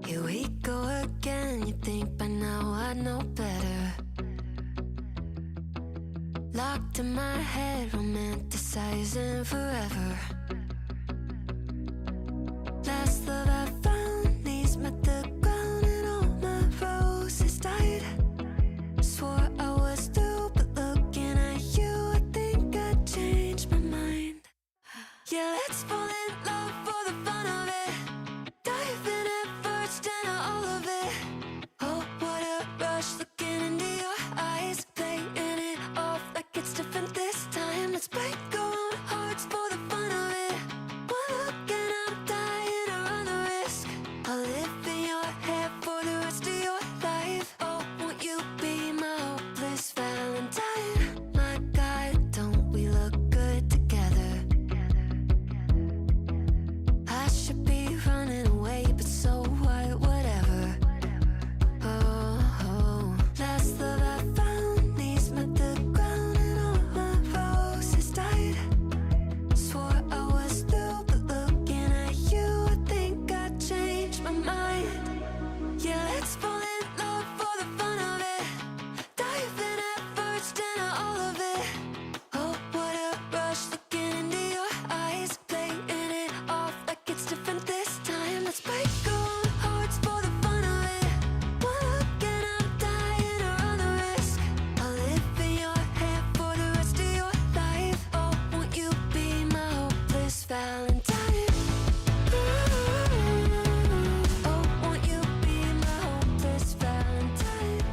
Here we go again, you think by now I'd know better. Locked in my head, romanticizing forever. Last love I found, knees met the ground and all my roses died. Swore I was through, but looking at you, I think I changed my mind. Yeah, let's fall in love for the fun of it. Dive in at first and all of it. Oh, what a rush looking into your eyes, playing it off like it's different this time. Let's break our own hearts for the fun of it. One look and I'm dying to run the risk. I'll live in your head for the rest of your life. Oh, won't you be my hopeless Valentine? My God, don't we look good together? I should be running away, but so what, whatever. Oh, last love I found, knees met the ground and all my roses died. Swore I was through, but looking at you, I think I changed my mind. Yeah, let's fall in love for the fun of it. Dive in at first and all of it. Oh, what a rush looking into your eyes, playing it off like it's different this time. Let's break our own hearts for the fun of it. One look and I'm dying to run the risk. I'll live in your head for the rest of your life. Oh, won't you be my hopeless Valentine? Oh, won't you be my hopeless Valentine?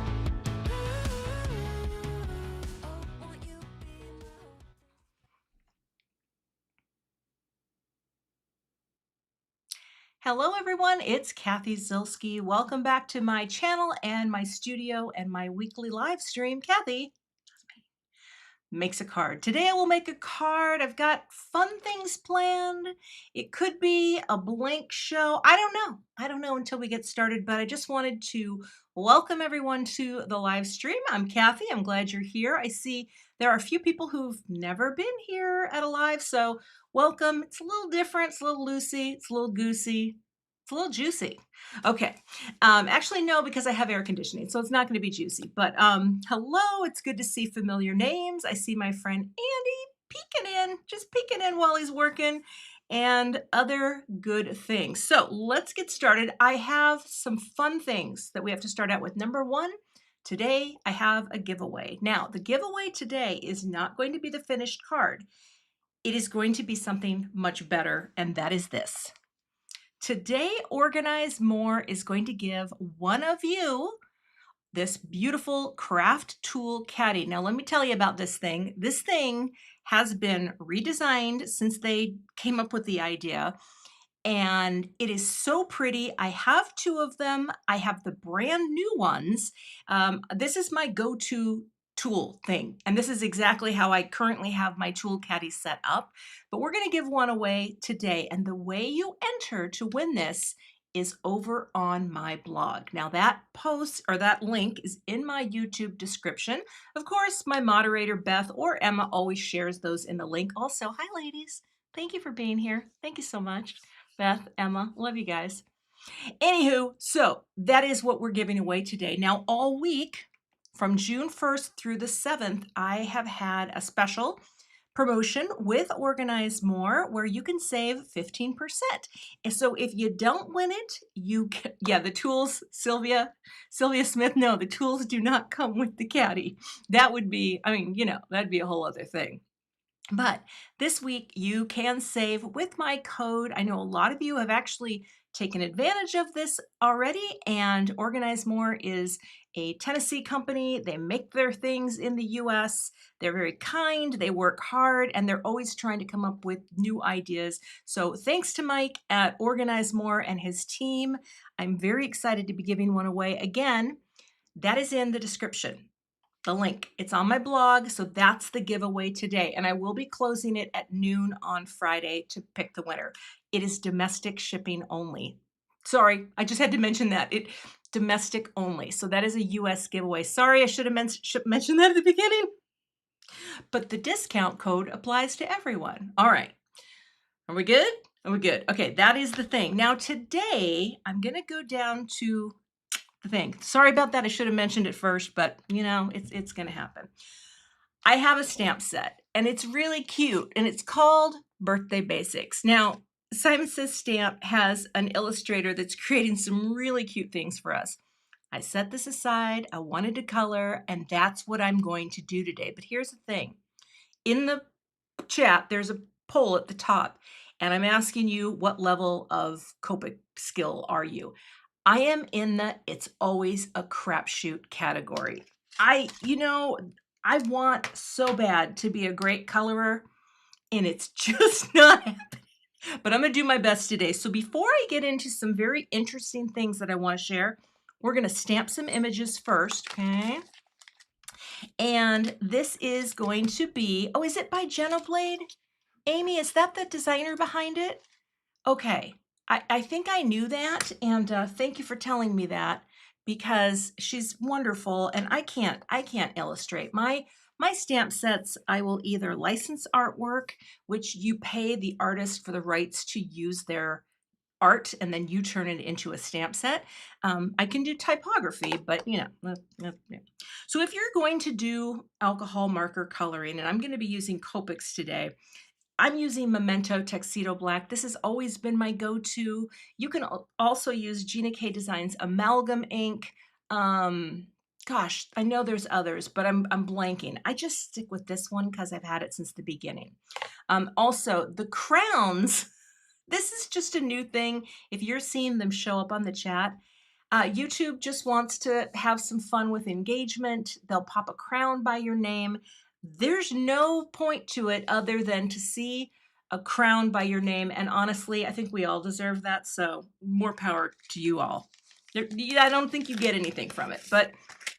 Oh, won't you be my Hello everyone, it's Cathy Zilski. Welcome back to my channel and my studio and my weekly live stream. Cathy makes a card. Today I will make a card. I've got fun things planned. It could be a blank show. I don't know. I don't know until we get started, but I just wanted to welcome everyone to the live stream. I'm Cathy. I'm glad you're here. I see there are a few people who've never been here at a live, so welcome. It's a little different. It's a little loosey. It's a little goosey. It's a little juicy. Okay. Actually, no, because I have air conditioning, so it's not going to be juicy. But hello, it's good to see familiar names. I see my friend Andy just peeking in while he's working, and other good things. So let's get started. I have some fun things that we have to start out with. Number one, today I have a giveaway. Now, the giveaway today is not going to be the finished card. It is going to be something much better, and that is this. Today, Organize More is going to give one of you this beautiful craft tool caddy. Now, let me tell you about this thing. This thing has been redesigned since they came up with the idea, and it is so pretty. I have two of them. I have the brand new ones. This is my go-to tool thing, and this is exactly how I currently have my tool caddy set up, but we're going to give one away today, and the way you enter to win this is over on my blog. Now that post or that link is in my YouTube description. Of course, my moderator Beth or Emma always shares those in the link. Also, hi ladies, thank you for being here. Thank you so much. Beth, Emma, love you guys. Anywho, so that is what we're giving away today. Now all week, from June 1st through the 7th, I have had a special promotion with Organize More where you can save 15%. And so if you don't win it, you can, yeah, the tools, Sylvia Smith, no, the tools do not come with the caddy. That would be, I mean, you know, that'd be a whole other thing. But this week you can save with my code. I know a lot of you have actually taken advantage of this already, and Organize More is a Tennessee company. They make their things in the US. They're very kind, they work hard, and they're always trying to come up with new ideas. So thanks to Mike at Organize More and his team. I'm very excited to be giving one away. Again, that is in the description. The link. It's on my blog, so that's the giveaway today, and I will be closing it at noon on Friday to pick the winner. It is domestic shipping only. Sorry, I just had to mention that. Domestic only, so that is a US giveaway. Sorry, I should have mentioned that at the beginning, but the discount code applies to everyone. All right, are we good? Oh, good. Okay, that is the thing. Now today, I'm gonna go down to the thing. Sorry about that. I should have mentioned it first, but you know, it's gonna happen. I have a stamp set and it's really cute and it's called Birthday Basics. Now, Simon Says Stamp has an illustrator that's creating some really cute things for us. I set this aside, I wanted to color, and that's what I'm going to do today. But here's the thing. In the chat, there's a poll at the top, and I'm asking you what level of Copic skill are you? I am in the it's always a crapshoot category. You know, I want so bad to be a great colorer, and it's just not happening. But I'm gonna do my best today. So before I get into some very interesting things that I want to share, we're gonna stamp some images first, okay? And this is going to be, oh, is it by Genoblade? Amy, is that the designer behind it? Okay, I think I knew that, and thank you for telling me that because she's wonderful, and I can't illustrate my stamp sets. I will either license artwork, which you pay the artist for the rights to use their art, and then you turn it into a stamp set. I can do typography, but you know. Yeah. So if you're going to do alcohol marker coloring, and I'm going to be using Copics today, I'm using Memento Tuxedo Black. This has always been my go-to. You can also use Gina K Designs Amalgam ink. Gosh, I know there's others, but I'm blanking. I just stick with this one because I've had it since the beginning. Also, the crowns. This is just a new thing. If you're seeing them show up on the chat, YouTube just wants to have some fun with engagement. They'll pop a crown by your name. There's no point to it other than to see a crown by your name. And honestly, I think we all deserve that. So more power to you all. I don't think you get anything from it, but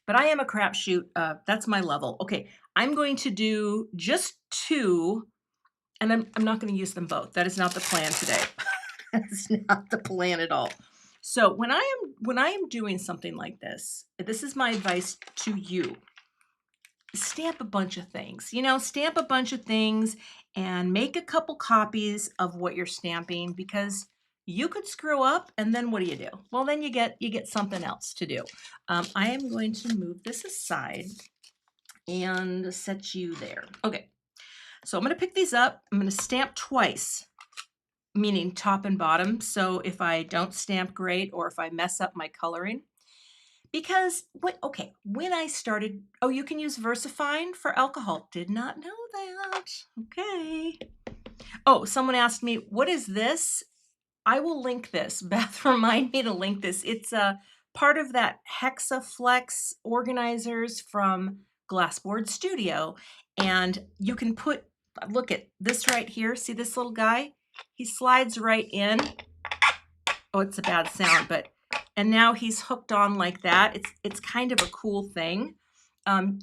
I am a crapshoot. That's my level. Okay, I'm going to do just two, and I'm not going to use them both. That is not the plan today. That's not the plan at all. So when I am doing something like this is my advice to you. Stamp a bunch of things. You know, stamp a bunch of things and make a couple copies of what you're stamping, because you could screw up, and then what do? Well, then you get something else to do. I am going to move this aside and set you there. Okay. So I'm going to pick these up. I'm going to stamp twice, meaning top and bottom. So if I don't stamp great, or if I mess up my coloring, because when I started, oh, you can use VersaFine for alcohol. Did not know that. Okay. Oh, someone asked me, what is this? I will link this. Beth, remind me to link this. It's a part of that Hexaflex organizers from Glassboard Studio. And you can look at this right here. See this little guy? He slides right in. Oh, it's a bad sound, and now he's hooked on like that. It's kind of a cool thing.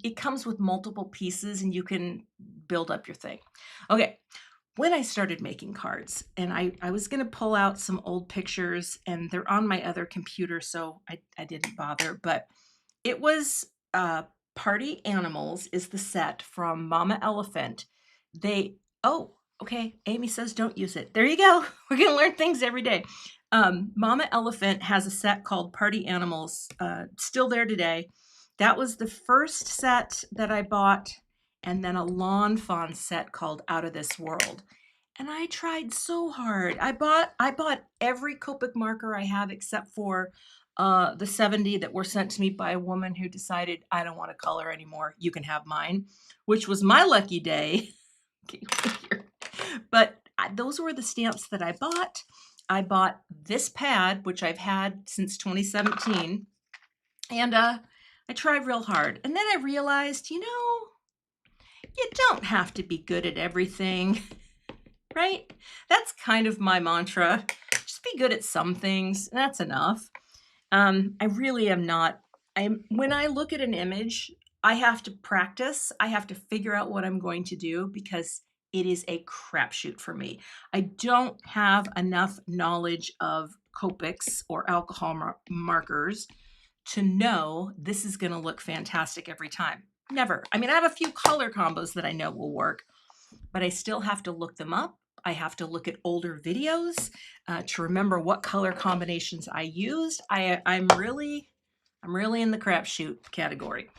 It comes with multiple pieces and you can build up your thing. Okay, when I started making cards, and I was gonna pull out some old pictures, and they're on my other computer, so I didn't bother, but it was Party Animals is the set from Mama Elephant. Oh, okay, Amy says don't use it. There you go. We're gonna learn things every day. Mama Elephant has a set called Party Animals, still there today. That was the first set that I bought, and then a Lawn Fawn set called Out of This World. And I tried so hard. I bought every Copic marker I have except for the 70 that were sent to me by a woman who decided, I don't want to color anymore. You can have mine, which was my lucky day. But those were the stamps that I bought. I bought this pad, which I've had since 2017, and I tried real hard. And then I realized, you don't have to be good at everything, right? That's kind of my mantra. Just be good at some things. That's enough. I really am not. When I look at an image, I have to practice. I have to figure out what I'm going to do, because it is a crapshoot for me. I don't have enough knowledge of Copics or alcohol markers to know this is going to look fantastic every time. Never. I mean, I have a few color combos that I know will work, but I still have to look them up. I have to look at older videos to remember what color combinations I used. I'm really in the crapshoot category.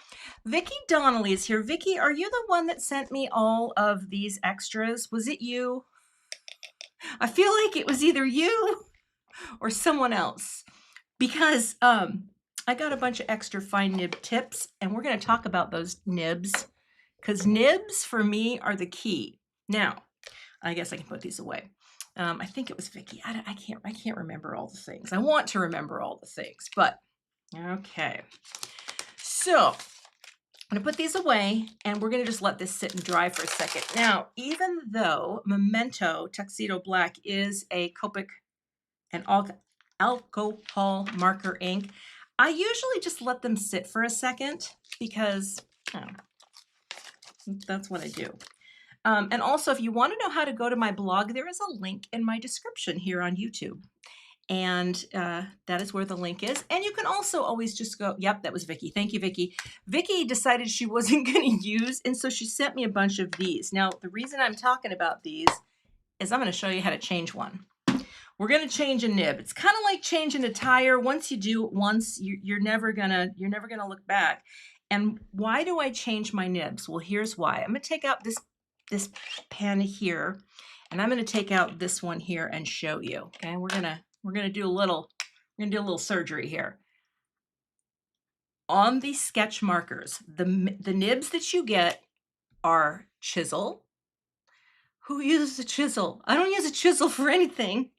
Vicki Donnelly is here. Vicki, are you the one that sent me all of these extras? Was it you? I feel like it was either you or someone else, because I got a bunch of extra fine nib tips, and we're going to talk about those nibs, because nibs for me are the key. Now, I guess I can put these away. I think it was Vicki. I can't remember all the things. I want to remember all the things, but okay. So I'm going to put these away, and we're going to just let this sit and dry for a second. Now, even though Memento Tuxedo Black is a Copic and alcohol marker ink, I usually just let them sit for a second because that's what I do. And also, if you want to know how to go to my blog, there is a link in my description here on YouTube. And that is where the link is. And you can also always just go, yep, that was Vicki. Thank you, Vicki. Vicki decided she wasn't going to use, and so she sent me a bunch of these. Now, the reason I'm talking about these is I'm going to show you how to change one. We're going to change a nib. It's kind of like changing a tire. Once you do it once, you're never gonna look back. And why do I change my nibs? Well, here's why. I'm going to take out this pen here, and I'm going to take out this one here and show you. Okay, we're gonna do a little surgery here. On these sketch markers, the nibs that you get are chisel. Who uses a chisel? I don't use a chisel for anything.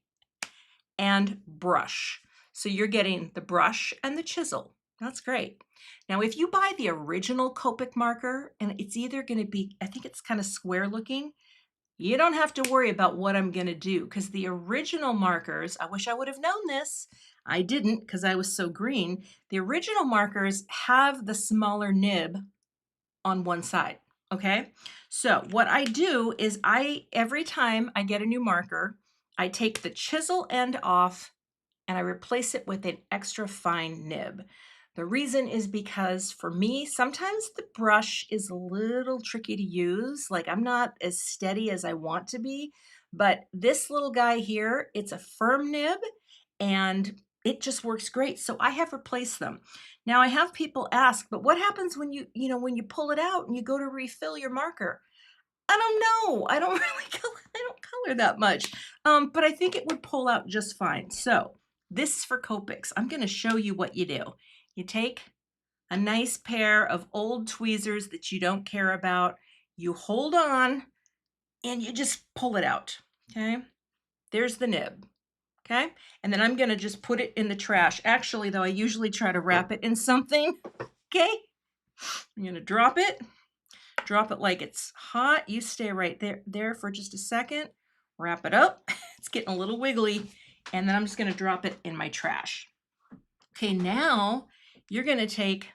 And brush. So you're getting the brush and the chisel. That's great. Now, if you buy the original Copic marker, and it's either going to be, I think it's kind of square looking, you don't have to worry about what I'm going to do, because the original markers, I wish I would have known this. I didn't, because I was so green. The original markers have the smaller nib on one side. Okay, so what I do is every time I get a new marker, I take the chisel end off and I replace it with an extra fine nib. The reason is because for me, sometimes the brush is a little tricky to use. Like, I'm not as steady as I want to be, but this little guy here, it's a firm nib and it just works great. So I have replaced them. Now I have people ask, but what happens when when you pull it out and you go to refill your marker? I don't know. I don't color that much. But I think it would pull out just fine. So this is for Copics. I'm going to show you what you do. You take a nice pair of old tweezers that you don't care about. You hold on and you just pull it out. Okay. There's the nib. Okay. And then I'm going to just put it in the trash. Actually, though, I usually try to wrap it in something. Okay. I'm going to drop it. Drop it like it's hot. You stay right there for just a second. Wrap it up. It's getting a little wiggly. And then I'm just going to drop it in my trash. Okay, now you're going to take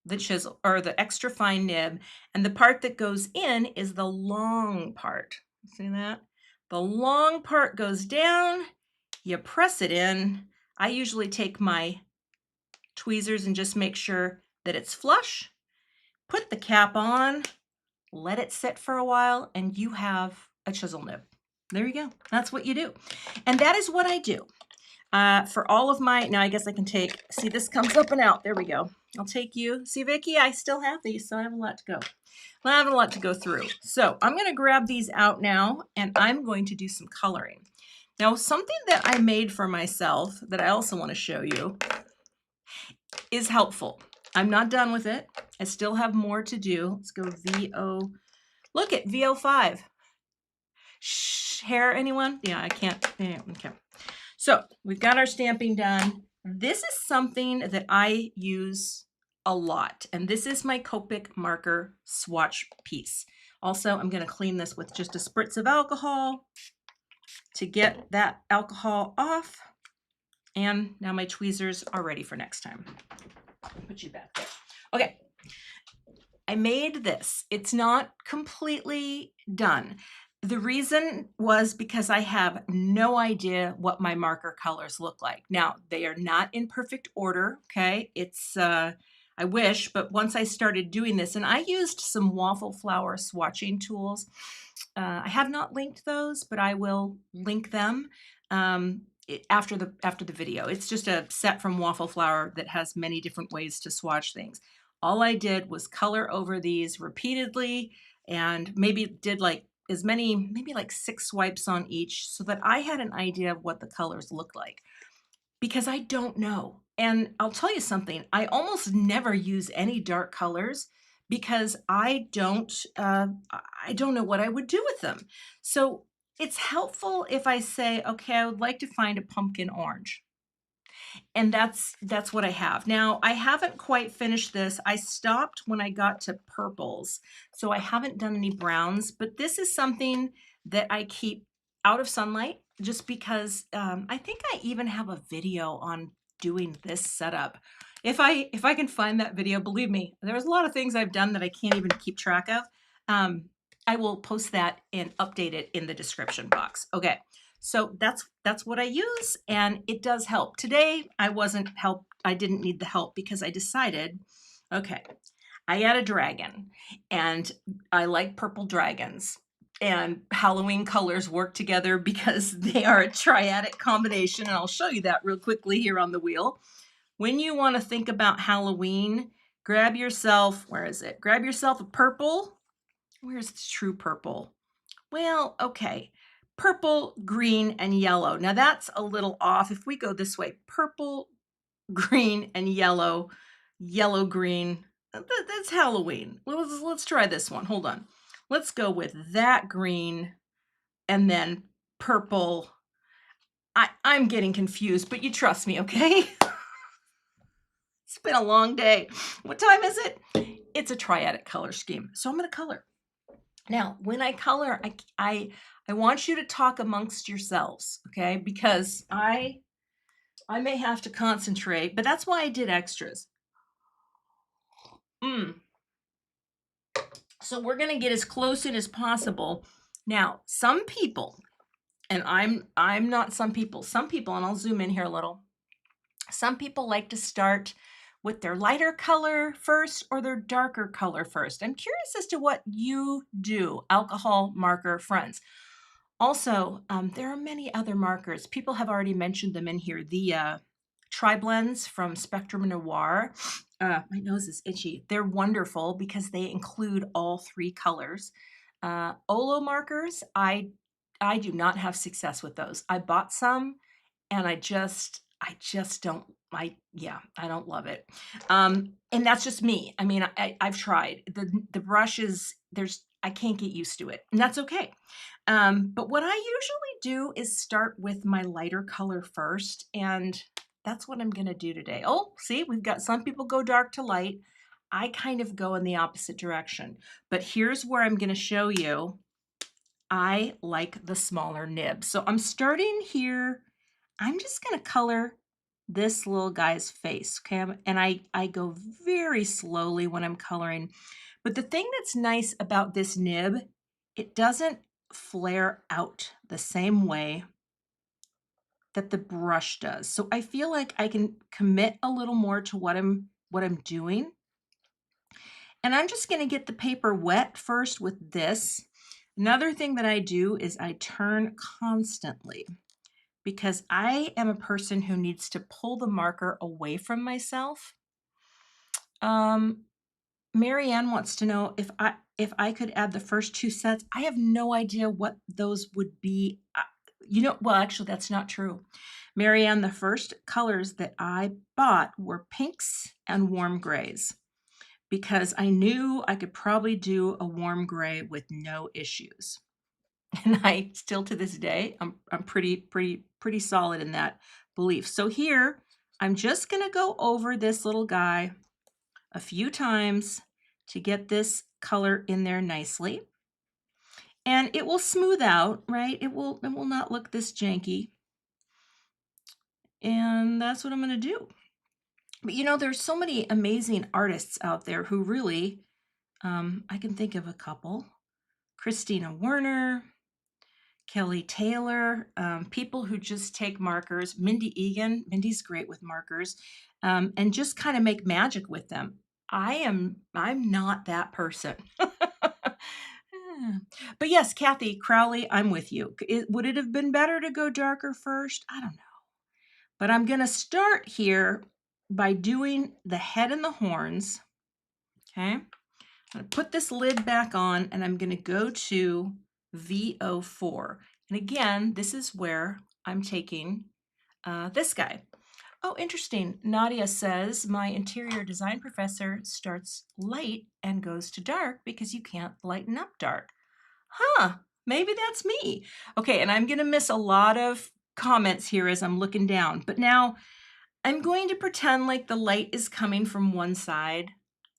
the chisel or the extra fine nib, and the part that goes in is the long part. See that? The long part goes down. You press it in. I usually take my tweezers and just make sure that it's flush. Put the cap on. Let it sit for a while, and you have a chisel nib. There you go. That's what you do. And that is what I do. For all of my, now I guess I can take, see, this comes up and out. There we go. I'll take you. See, Vicki, I still have these, so I have a lot to go. I have a lot to go through. So I'm going to grab these out now, and I'm going to do some coloring. Now, something that I made for myself that I also want to show you is helpful. I'm not done with it. I still have more to do. Let's go VO. Look at VO5. Hair, anyone? Yeah, I can't. Yeah, okay. So we've got our stamping done. This is something that I use a lot, and this is my Copic marker swatch piece. Also, I'm going to clean this with just a spritz of alcohol to get that alcohol off. And now my tweezers are ready for next time. I'll put you back there. Okay, I made this. It's not completely done. The reason was because I have no idea what my marker colors look like. Now, they are not in perfect order, okay? It's, I I wish, but once I started doing this, and I used some waffle flour swatching tools. I have not linked those, but I will link them after the video. It's just a set from waffle flour that has many different ways to swatch things. All I did was color over these repeatedly, and maybe did like as many, maybe like 6 swipes on each, so that I had an idea of what the colors look like, because I don't know. And I'll tell you something, I almost never use any dark colors because I don't know what I would do with them. So it's helpful if I say, okay, I would like to find a pumpkin orange. And that's what I have. Now, I haven't quite finished this. I stopped when I got to purples, so I haven't done any browns, but this is something that I keep out of sunlight just because I think I even have a video on doing this setup. If I can find that video, believe me, there's a lot of things I've done that I can't even keep track of. Um, I will post that and update it in the description box. Okay. So that's what I use, and it does help. Today I didn't need the help because I decided, okay, I had a dragon and I like purple dragons, and Halloween colors work together because they are a triadic combination, and I'll show you that real quickly here on the wheel. When you want to think about Halloween, grab yourself, where is it? Grab yourself a purple. Where's the true purple? Well, okay. Purple, green, and yellow. Now that's a little off. If we go this way, purple, green, and yellow, yellow, green, that's Halloween. Let's try this one. Hold on. Let's go with that green and then purple. I'm getting confused, but you trust me, okay? It's been a long day. What time is it? It's a triadic color scheme. So I'm going to color. Now, when I color, I want you to talk amongst yourselves, okay? Because I may have to concentrate, but that's why I did extras. So we're going to get as close in as possible. Now, some people, and I'm not some people, and I'll zoom in here a little. Some people like to start with their lighter color first or their darker color first. I'm curious as to what you do, alcohol marker friends. Also, there are many other markers. People have already mentioned them in here. The tri-blends from Spectrum Noir. My nose is itchy. They're wonderful because they include all 3 colors. Olo markers, I do not have success with those. I bought some and I just don't, I don't love it. And that's just me. I mean, I've tried. The brushes, I can't get used to it, and that's okay. But what I usually do is start with my lighter color first, and that's what I'm gonna do today. Oh, see, we've got some people go dark to light. I kind of go in the opposite direction. But here's where I'm gonna show you I like the smaller nibs. So I'm starting here. I'm just gonna color this little guy's face, okay? And I go very slowly when I'm coloring. But the thing that's nice about this nib, it doesn't flare out the same way that the brush does. So I feel like I can commit a little more to what I'm doing. And I'm just going to get the paper wet first with this. Another thing that I do is I turn constantly because I am a person who needs to pull the marker away from myself. Marianne wants to know if I could add the first 2 sets. I have no idea what those would be. Well, actually, that's not true. Marianne, the first colors that I bought were pinks and warm grays because I knew I could probably do a warm gray with no issues. And I still to this day, I'm pretty solid in that belief. So here, I'm just going to go over this little guy a few times to get this color in there nicely. And it will smooth out, right? It will not look this janky. And that's what I'm going to do. But there's so many amazing artists out there who really, I can think of a couple. Christina Werner, Kelly Taylor, people who just take markers. Mindy Egan, Mindy's great with markers, and just kind of make magic with them. I'm not that person. But yes, Kathy Crowley, I'm with you. Would it have been better to go darker first? I don't know. But I'm going to start here by doing the head and the horns. Okay. I'm going to put this lid back on and I'm going to go to VO4. And again, this is where I'm taking this guy. Oh, interesting. Nadia says my interior design professor starts light and goes to dark because you can't lighten up dark. Huh, maybe that's me. Okay, and I'm going to miss a lot of comments here as I'm looking down, but now I'm going to pretend like the light is coming from one side.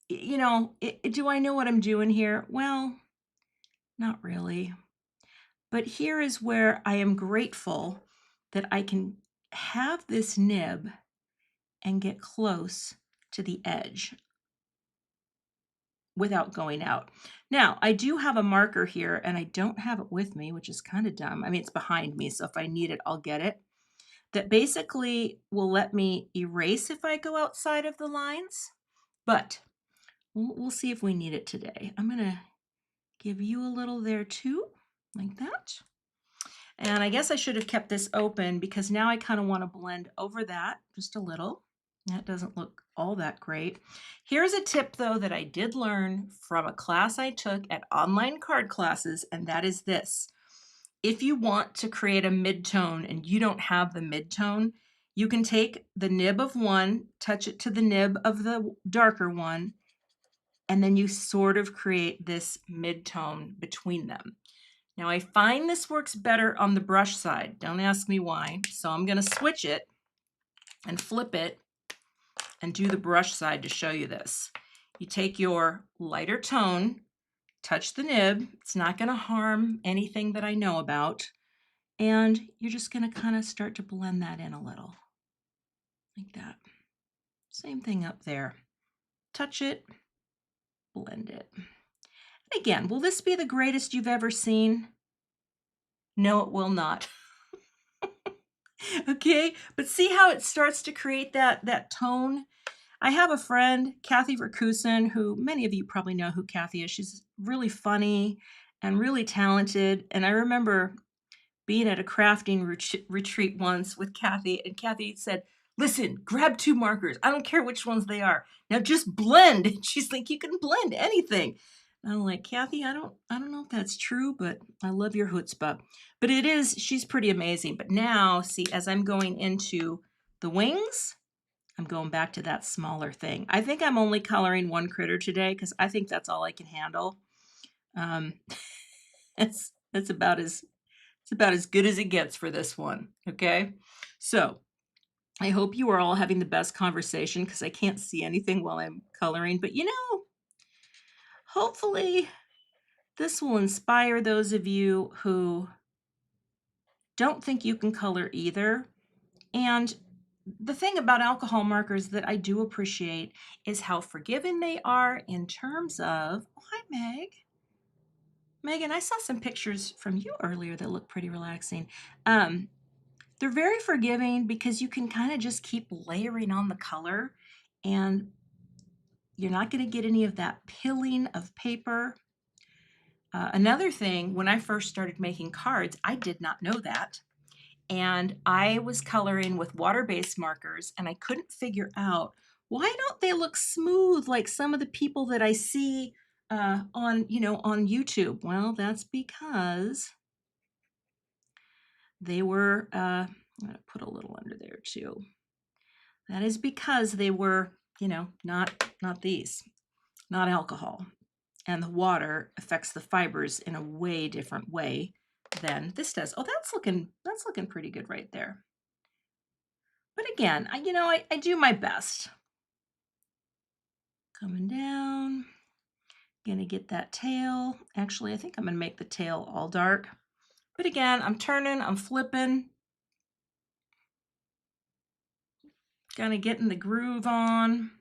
You know, do I know what I'm doing here? Well, not really. But here is where I am grateful that I can have this nib and get close to the edge without going out. Now, I do have a marker here and I don't have it with me, which is kind of dumb. I mean, it's behind me, so if I need it, I'll get it. That basically will let me erase if I go outside of the lines, but we'll see if we need it today. I'm going to give you a little there too, like that. And I guess I should have kept this open because now I kind of want to blend over that just a little. That doesn't look all that great. Here's a tip though that I did learn from a class I took at Online Card Classes, and that is this. If you want to create a mid-tone and you don't have the mid-tone, you can take the nib of one, touch it to the nib of the darker one, and then you sort of create this mid-tone between them. Now I find this works better on the brush side. Don't ask me why. So I'm going to switch it and flip it and do the brush side to show you this. You take your lighter tone, touch the nib. It's not going to harm anything that I know about. And you're just going to kind of start to blend that in a little. Like that. Same thing up there. Touch it, blend it. And again, will this be the greatest you've ever seen? No, it will not. Okay, but see how it starts to create that tone? I have a friend, Cathy Makes, who many of you probably know who Cathy is. She's really funny and really talented. And I remember being at a crafting retreat once with Cathy, and Cathy said, "Listen, grab two markers. I don't care which ones they are. Now just blend." And she's like, "You can blend anything." And I'm like, "Cathy, I don't know if that's true, but I love your chutzpah." But it is, she's pretty amazing. But now, see, as I'm going into the wings, I'm going back to that smaller thing. I think I'm only coloring one critter today because I think that's all I can handle. Um, it's about as good as it gets for this one. Okay, so I hope you are all having the best conversation because I can't see anything while I'm coloring. But you know, hopefully this will inspire those of you who don't think you can color either. And the thing about alcohol markers that I do appreciate is how forgiving they are in terms of, oh, hi, Meg. Megan, I saw some pictures from you earlier that look pretty relaxing. They're very forgiving because you can kind of just keep layering on the color and you're not going to get any of that pilling of paper. Another thing, when I first started making cards, I did not know that. And I was coloring with water-based markers and I couldn't figure out, why don't they look smooth like some of the people that I see on YouTube? Well, that's because they were, I'm going to put a little under there too. That is because they were, not these, not alcohol. And the water affects the fibers in a way different way than this does. Oh, that's looking pretty good right there. But again, I do my best. Coming down, gonna get that tail. Actually, I think I'm gonna make the tail all dark. But again, I'm turning, I'm flipping. Kind of getting the groove on.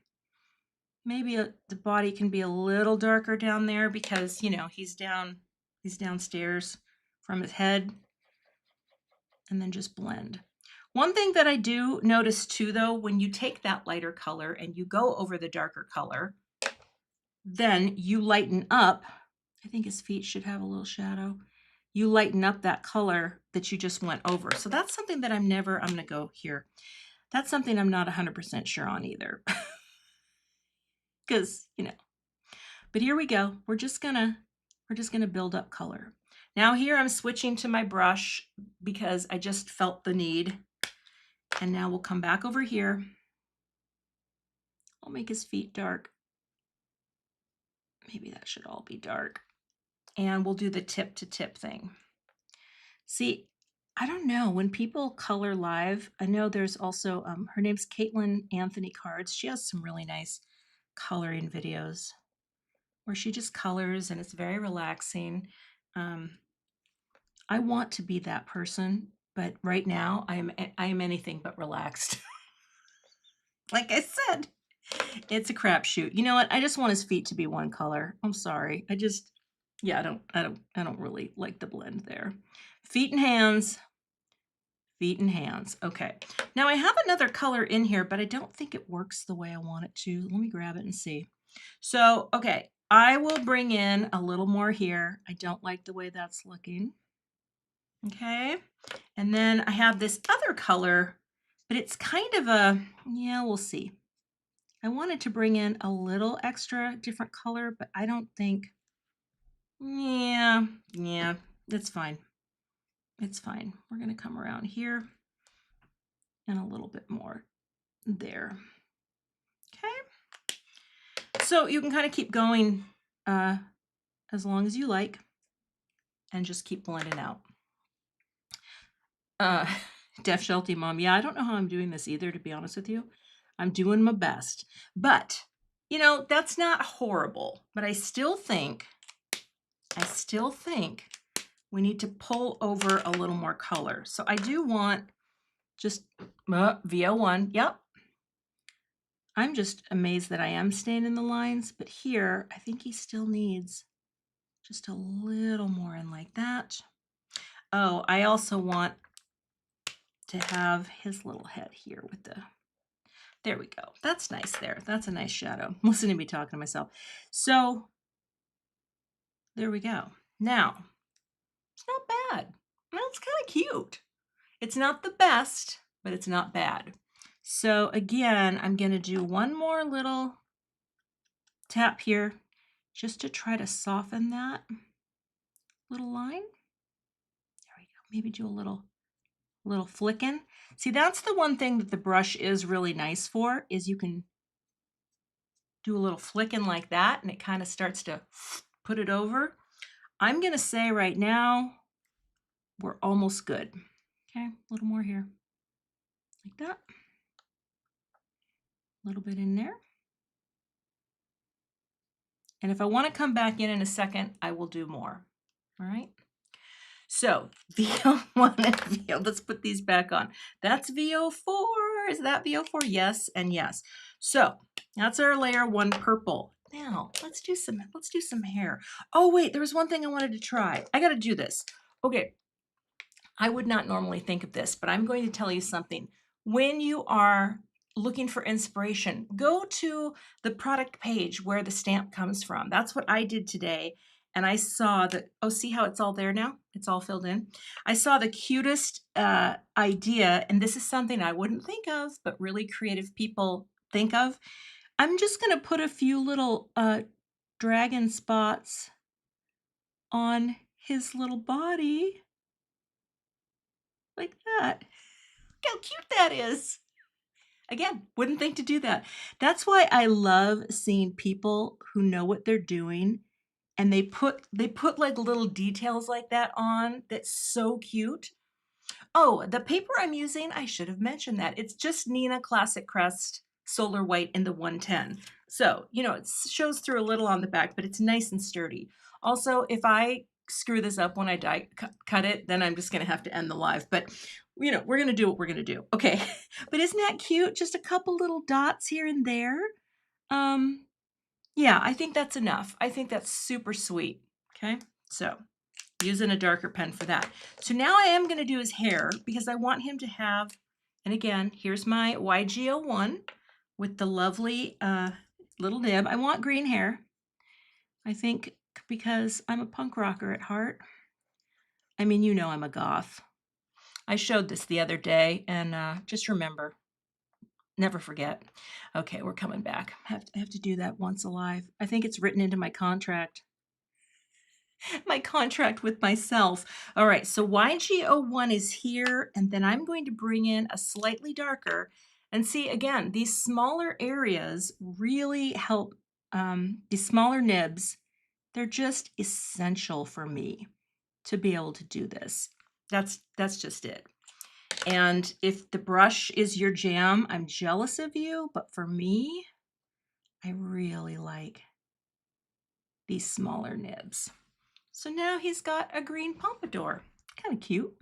Maybe the body can be a little darker down there because, he's downstairs from his head. And then just blend. One thing that I do notice too, though, when you take that lighter color and you go over the darker color, then you lighten up. I think his feet should have a little shadow. You lighten up that color that you just went over. So that's something that I'm going to go here. That's something I'm not 100% sure on either. Because, but here we go. We're just gonna build up color. Now here I'm switching to my brush because I just felt the need. And now we'll come back over here. I'll make his feet dark. Maybe that should all be dark. And we'll do the tip to tip thing. See, I don't know, when people color live, I know there's also, her name's Caitlin Anthony Cards. She has some really nice coloring videos where she just colors and it's very relaxing. I want to be that person, but right now I am anything but relaxed. Like I said, it's a crapshoot. You know what? I just want his feet to be one color. I'm sorry. Yeah, I don't really like the blend there. Feet and hands. Feet and hands. Okay. Now I have another color in here, but I don't think it works the way I want it to. Let me grab it and see. So, okay, I will bring in a little more here. I don't like the way that's looking. Okay. And then I have this other color, but it's kind of yeah, we'll see. I wanted to bring in a little extra different color, but I don't think, yeah, it's fine. It's fine. We're going to come around here and a little bit more there. Okay. So you can kind of keep going as long as you like and just keep blending out. Def Shelty Mom. Yeah, I don't know how I'm doing this either, to be honest with you. I'm doing my best. But, that's not horrible. But I still think we need to pull over a little more color. So I do want just VO1. Yep. I'm just amazed that I am staying in the lines. But here, I think he still needs just a little more in like that. Oh, I also want to have his little head here with the, there we go. That's nice there. That's a nice shadow. Listen to me talking to myself. So there we go. Now, it's not bad. Well, it's kind of cute. It's not the best, but it's not bad. So again, I'm going to do one more little tap here just to try to soften that little line. There we go. Maybe do a little flicking. See, that's the one thing that the brush is really nice for, is you can do a little flicking like that and it kind of starts to put it over. I'm going to say right now, we're almost good. Okay, a little more here. Like that. A little bit in there. And if I want to come back in a second, I will do more. All right. So VO1 and VO, let's put these back on. That's VO4. Is that VO4? Yes and yes. So that's our layer 1 purple. Now let's do some hair. Oh wait, there was one thing I wanted to try. I got to do this. Okay. I would not normally think of this, but I'm going to tell you something. When you are looking for inspiration, go to the product page where the stamp comes from. That's what I did today. And I saw that, oh, see how it's all there now? It's all filled in. I saw the cutest idea, and this is something I wouldn't think of, but really creative people think of. I'm just going to put a few little dragon spots on his little body. Like that. Look how cute that is. Again, wouldn't think to do that. That's why I love seeing people who know what they're doing and they put like little details like that on. That's so cute. Oh, the paper I'm using, I should have mentioned that. It's just Nina Classic Crest Solar White in the 110. So, it shows through a little on the back, but it's nice and sturdy. Also, if I screw this up when I cut it, then I'm just going to have to end the live. But, we're going to do what we're going to do. Okay. But isn't that cute? Just a couple little dots here and there. Yeah, I think that's enough. I think that's super sweet. Okay. So using a darker pen for that. So now I am going to do his hair because I want him to have, and again, here's my YG01 with the lovely little nib. I want green hair. I think because I'm a punk rocker at heart. I mean, you know I'm a goth. I showed this the other day, and just remember, never forget. Okay, we're coming back. I have to do that once alive. I think it's written into my contract. My contract with myself. All right, so YG01 is here, and then I'm going to bring in a slightly darker. And see, again, these smaller areas really help, these smaller nibs, they're just essential for me to be able to do this. That's just it. And if the brush is your jam, I'm jealous of you, but for me, I really like these smaller nibs. So now he's got a green pompadour. Kind of cute.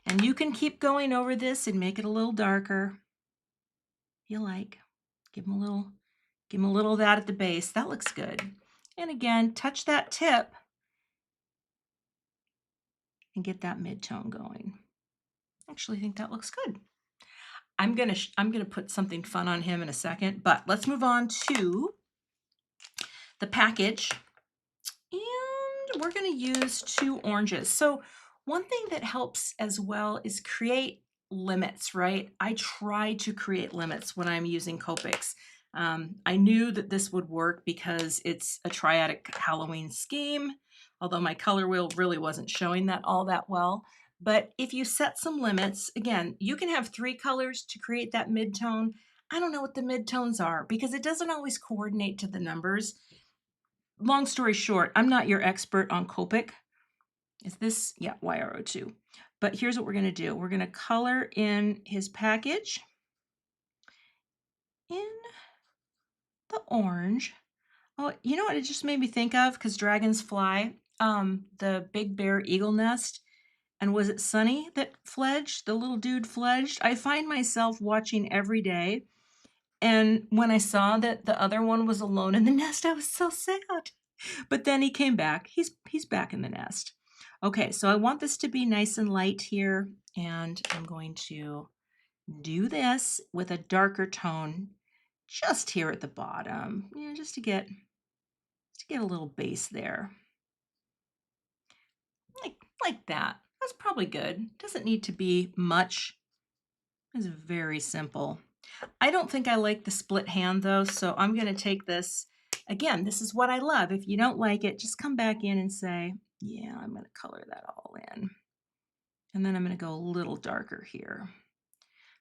And you can keep going over this and make it a little darker. If you like. Give him a little of that at the base. That looks good. And again, touch that tip and get that mid-tone going. Actually, I think that looks good. I'm gonna put something fun on him in a second, but let's move on to the package. And we're going to use 2 oranges. So one thing that helps as well is create limits, right? I try to create limits when I'm using Copics. I knew that this would work because it's a triadic Halloween scheme, although my color wheel really wasn't showing that all that well. But if you set some limits, again, you can have 3 colors to create that mid-tone. I don't know what the mid-tones are because it doesn't always coordinate to the numbers. Long story short, I'm not your expert on Copic. Is this? Yeah, YRO2. But here's what we're going to do. We're going to color in his package in the orange. Oh, you know what it just made me think of? Because dragons fly. The big bear eagle nest. And was it Sunny that fledged? The little dude fledged? I find myself watching every day. And when I saw that the other one was alone in the nest, I was so sad. But then he came back. He's back in the nest. Okay, so I want this to be nice and light here, and I'm going to do this with a darker tone just here at the bottom, just to get a little base there, like that. That's probably good. Doesn't need to be much. It's very simple. I don't think I like the split hand though, so I'm going to take this. Again, this is what I love. If you don't like it, just come back in and say, yeah, I'm going to color that all in. And then I'm going to go a little darker here.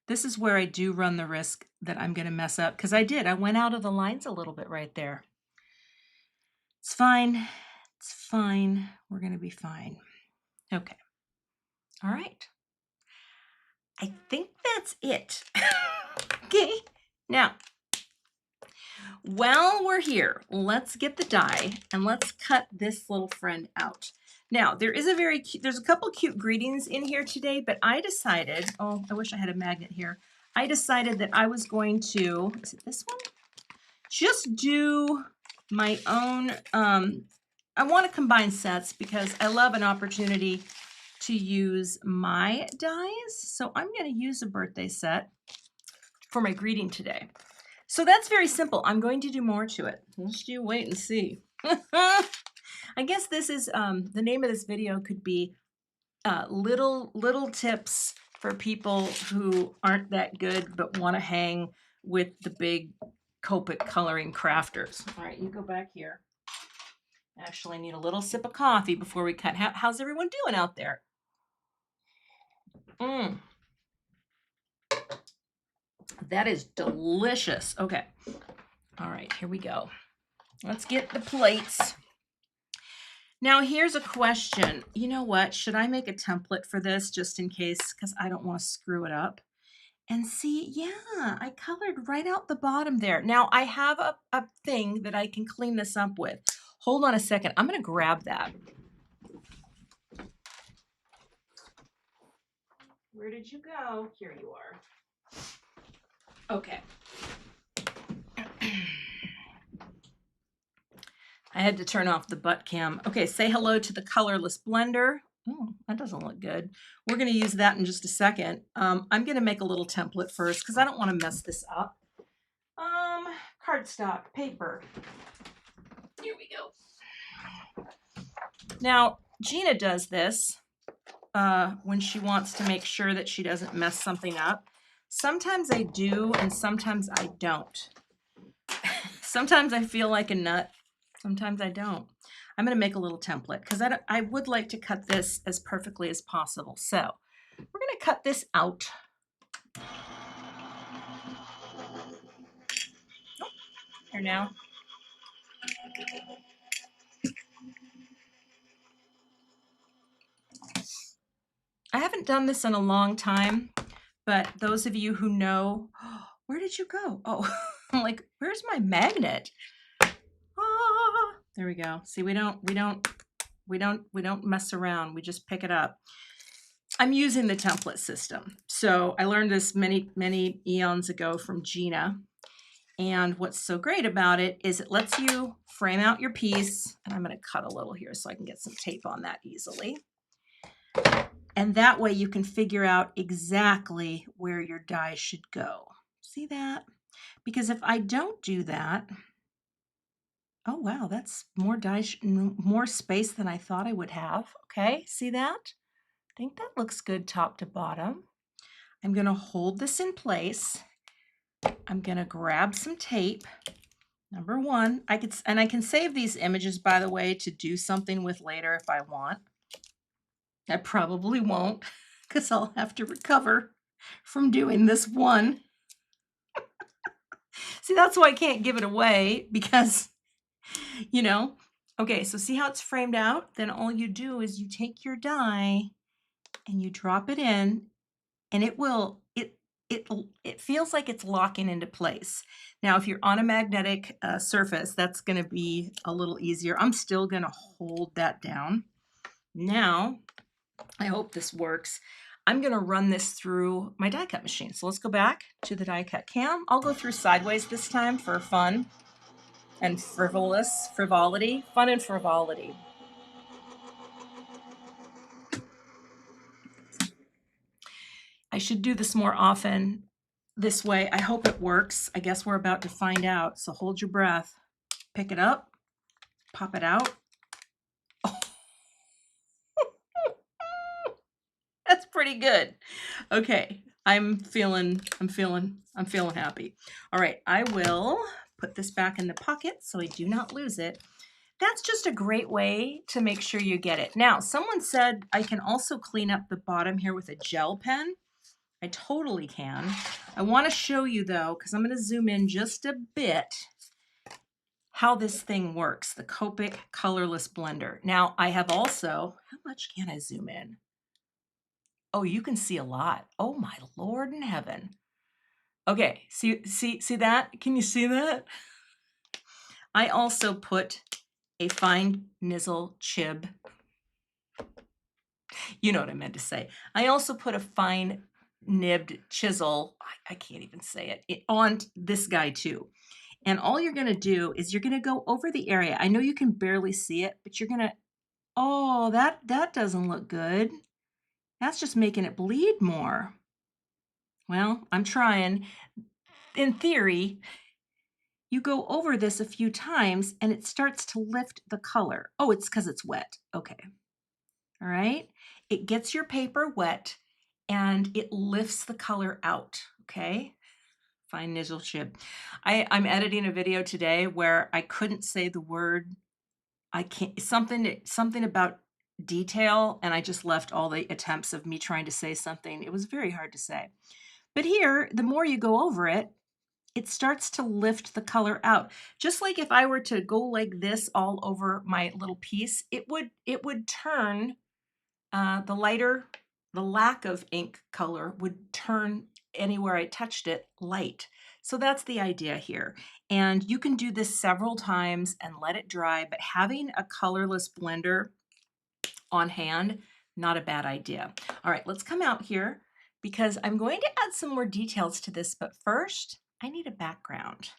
This is where I do run the risk that I'm going to mess up, because I went out of the lines a little bit right there. It's fine. It's fine. We're going to be fine. Okay. All right. I think that's it. Okay. Now, while we're here, let's get the die and let's cut this little friend out. Now, there's a couple cute greetings in here today, but I decided, oh, I wish I had a magnet here. I decided that I was going to, is it this one? Just do my own, I want to combine sets because I love an opportunity to use my dies. So I'm going to use a birthday set for my greeting today. So that's very simple. I'm going to do more to it. Let's you wait and see. I guess this is the name of this video could be little tips for people who aren't that good but want to hang with the big Copic coloring crafters. All right, you go back here. Actually, I need a little sip of coffee before we cut. How's everyone doing out there? That is delicious. Okay. All right, here we go. Let's get the plates. Now, here's a question. You know what? Should I make a template for this just in case? Because I don't want to screw it up. And see, yeah, I colored right out the bottom there. Now, I have a thing that I can clean this up with. Hold on a second. I'm going to grab that. Where did you go? Here you are. Okay. I had to turn off the butt cam. Okay, say hello to the colorless blender. Oh, that doesn't look good. We're going to use that in just a second. I'm going to make a little template first because I don't want to mess this up. Cardstock, paper. Here we go. Now, Gina does this when she wants to make sure that she doesn't mess something up. Sometimes I do, and sometimes I don't. Sometimes I feel like a nut, sometimes I don't. I'm going to make a little template because I would like to cut this as perfectly as possible. So we're going to cut this out. Here now. I haven't done this in a long time, but those of you who know, where did you go? Oh, I'm like, where's my magnet? Ah, there we go. See, we don't mess around. We just pick it up. I'm using the template system. So I learned this many eons ago from Gina. And what's so great about it is it lets you frame out your piece. And I'm going to cut a little here so I can get some tape on that easily. And that way you can figure out exactly where your die should go. See that? Because if I don't do that, oh wow, that's more more space than I thought I would have. Okay, see that? I think that looks good top to bottom. I'm going to hold this in place. I'm going to grab some tape. Number one, I can save these images, by the way, to do something with later if I want. I probably won't because I'll have to recover from doing this one. See, that's why I can't give it away because, you know, okay, so see how it's framed out? Then all you do is you take your die and you drop it in and it feels like it's locking into place. Now, if you're on a magnetic surface, that's going to be a little easier. I'm still going to hold that down. Now, I hope this works. I'm going to run this through my die cut machine. So let's go back to the die cut cam. I'll go through sideways this time for fun and frivolity. Fun and frivolity. I should do this more often this way. I hope it works. I guess we're about to find out. So hold your breath. Pick it up. Pop it out. Oh. That's pretty good. Okay. I'm feeling happy. All right. I will put this back in the pocket so I do not lose it. That's just a great way to make sure you get it. Now, someone said I can also clean up the bottom here with a gel pen. I totally can. I want to show you though, because I'm going to zoom in just a bit, how this thing works, the Copic colorless blender. Now I have also, how much can I zoom in? Oh, you can see a lot. Oh my Lord in heaven. Okay, see that? Can you see that? I also put a fine nizzle chib. You know what I meant to say. I also put a fine nibbed chisel, I can't even say it, on this guy too. And all you're going to do is you're going to go over the area. I know you can barely see it, but you're going to, oh, that doesn't look good. That's just making it bleed more. Well, I'm trying. In theory, you go over this a few times and it starts to lift the color. Oh, it's because it's wet. Okay. All right. It gets your paper wet and it lifts the color out. Okay. Fine nizzle chib. I'm editing a video today where I couldn't say the word. I can't, something about detail, and I just left all the attempts of me trying to say something. It was very hard to say. But here, the more you go over it, it starts to lift the color out. Just like if I were to go like this all over my little piece, it would turn the lack of ink color would turn anywhere I touched it light. So that's the idea here. And you can do this several times and let it dry, but having a colorless blender on hand, not a bad idea. All right, let's come out here because I'm going to add some more details to this, but first I need a background.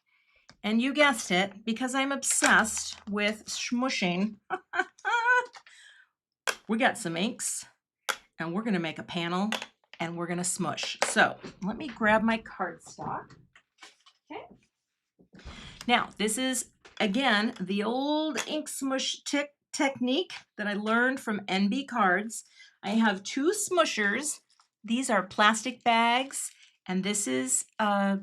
And you guessed it, because I'm obsessed with smooshing. We got some inks and we're going to make a panel and we're going to smush. So let me grab my cardstock. Okay. Now, this is, again, the old ink smush technique that I learned from NB Cards. I have 2 smushers. These are plastic bags, and this is a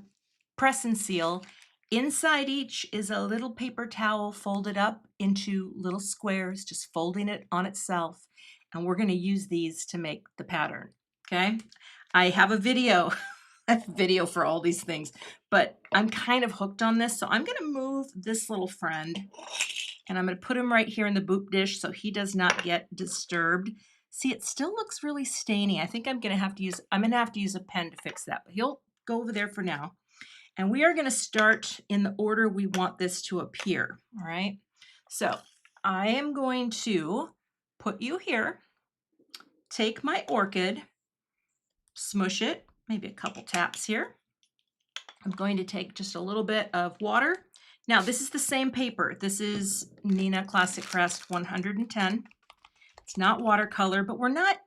press and seal. Inside each is a little paper towel folded up into little squares, just folding it on itself. And we're going to use these to make the pattern. Okay. I have a video, video for all these things, but I'm kind of hooked on this. So I'm going to move this little friend and I'm going to put him right here in the boop dish so he does not get disturbed. See, it still looks really stainy. I think I'm going to have to use a pen to fix that, but he'll go over there for now. And we are going to start in the order we want this to appear, all right? So I am going to put you here, take my orchid, smush it, maybe a couple taps here. I'm going to take just a little bit of water. Now, this is the same paper. This is Neenah Classic Crest 110. It's not watercolor, but we're not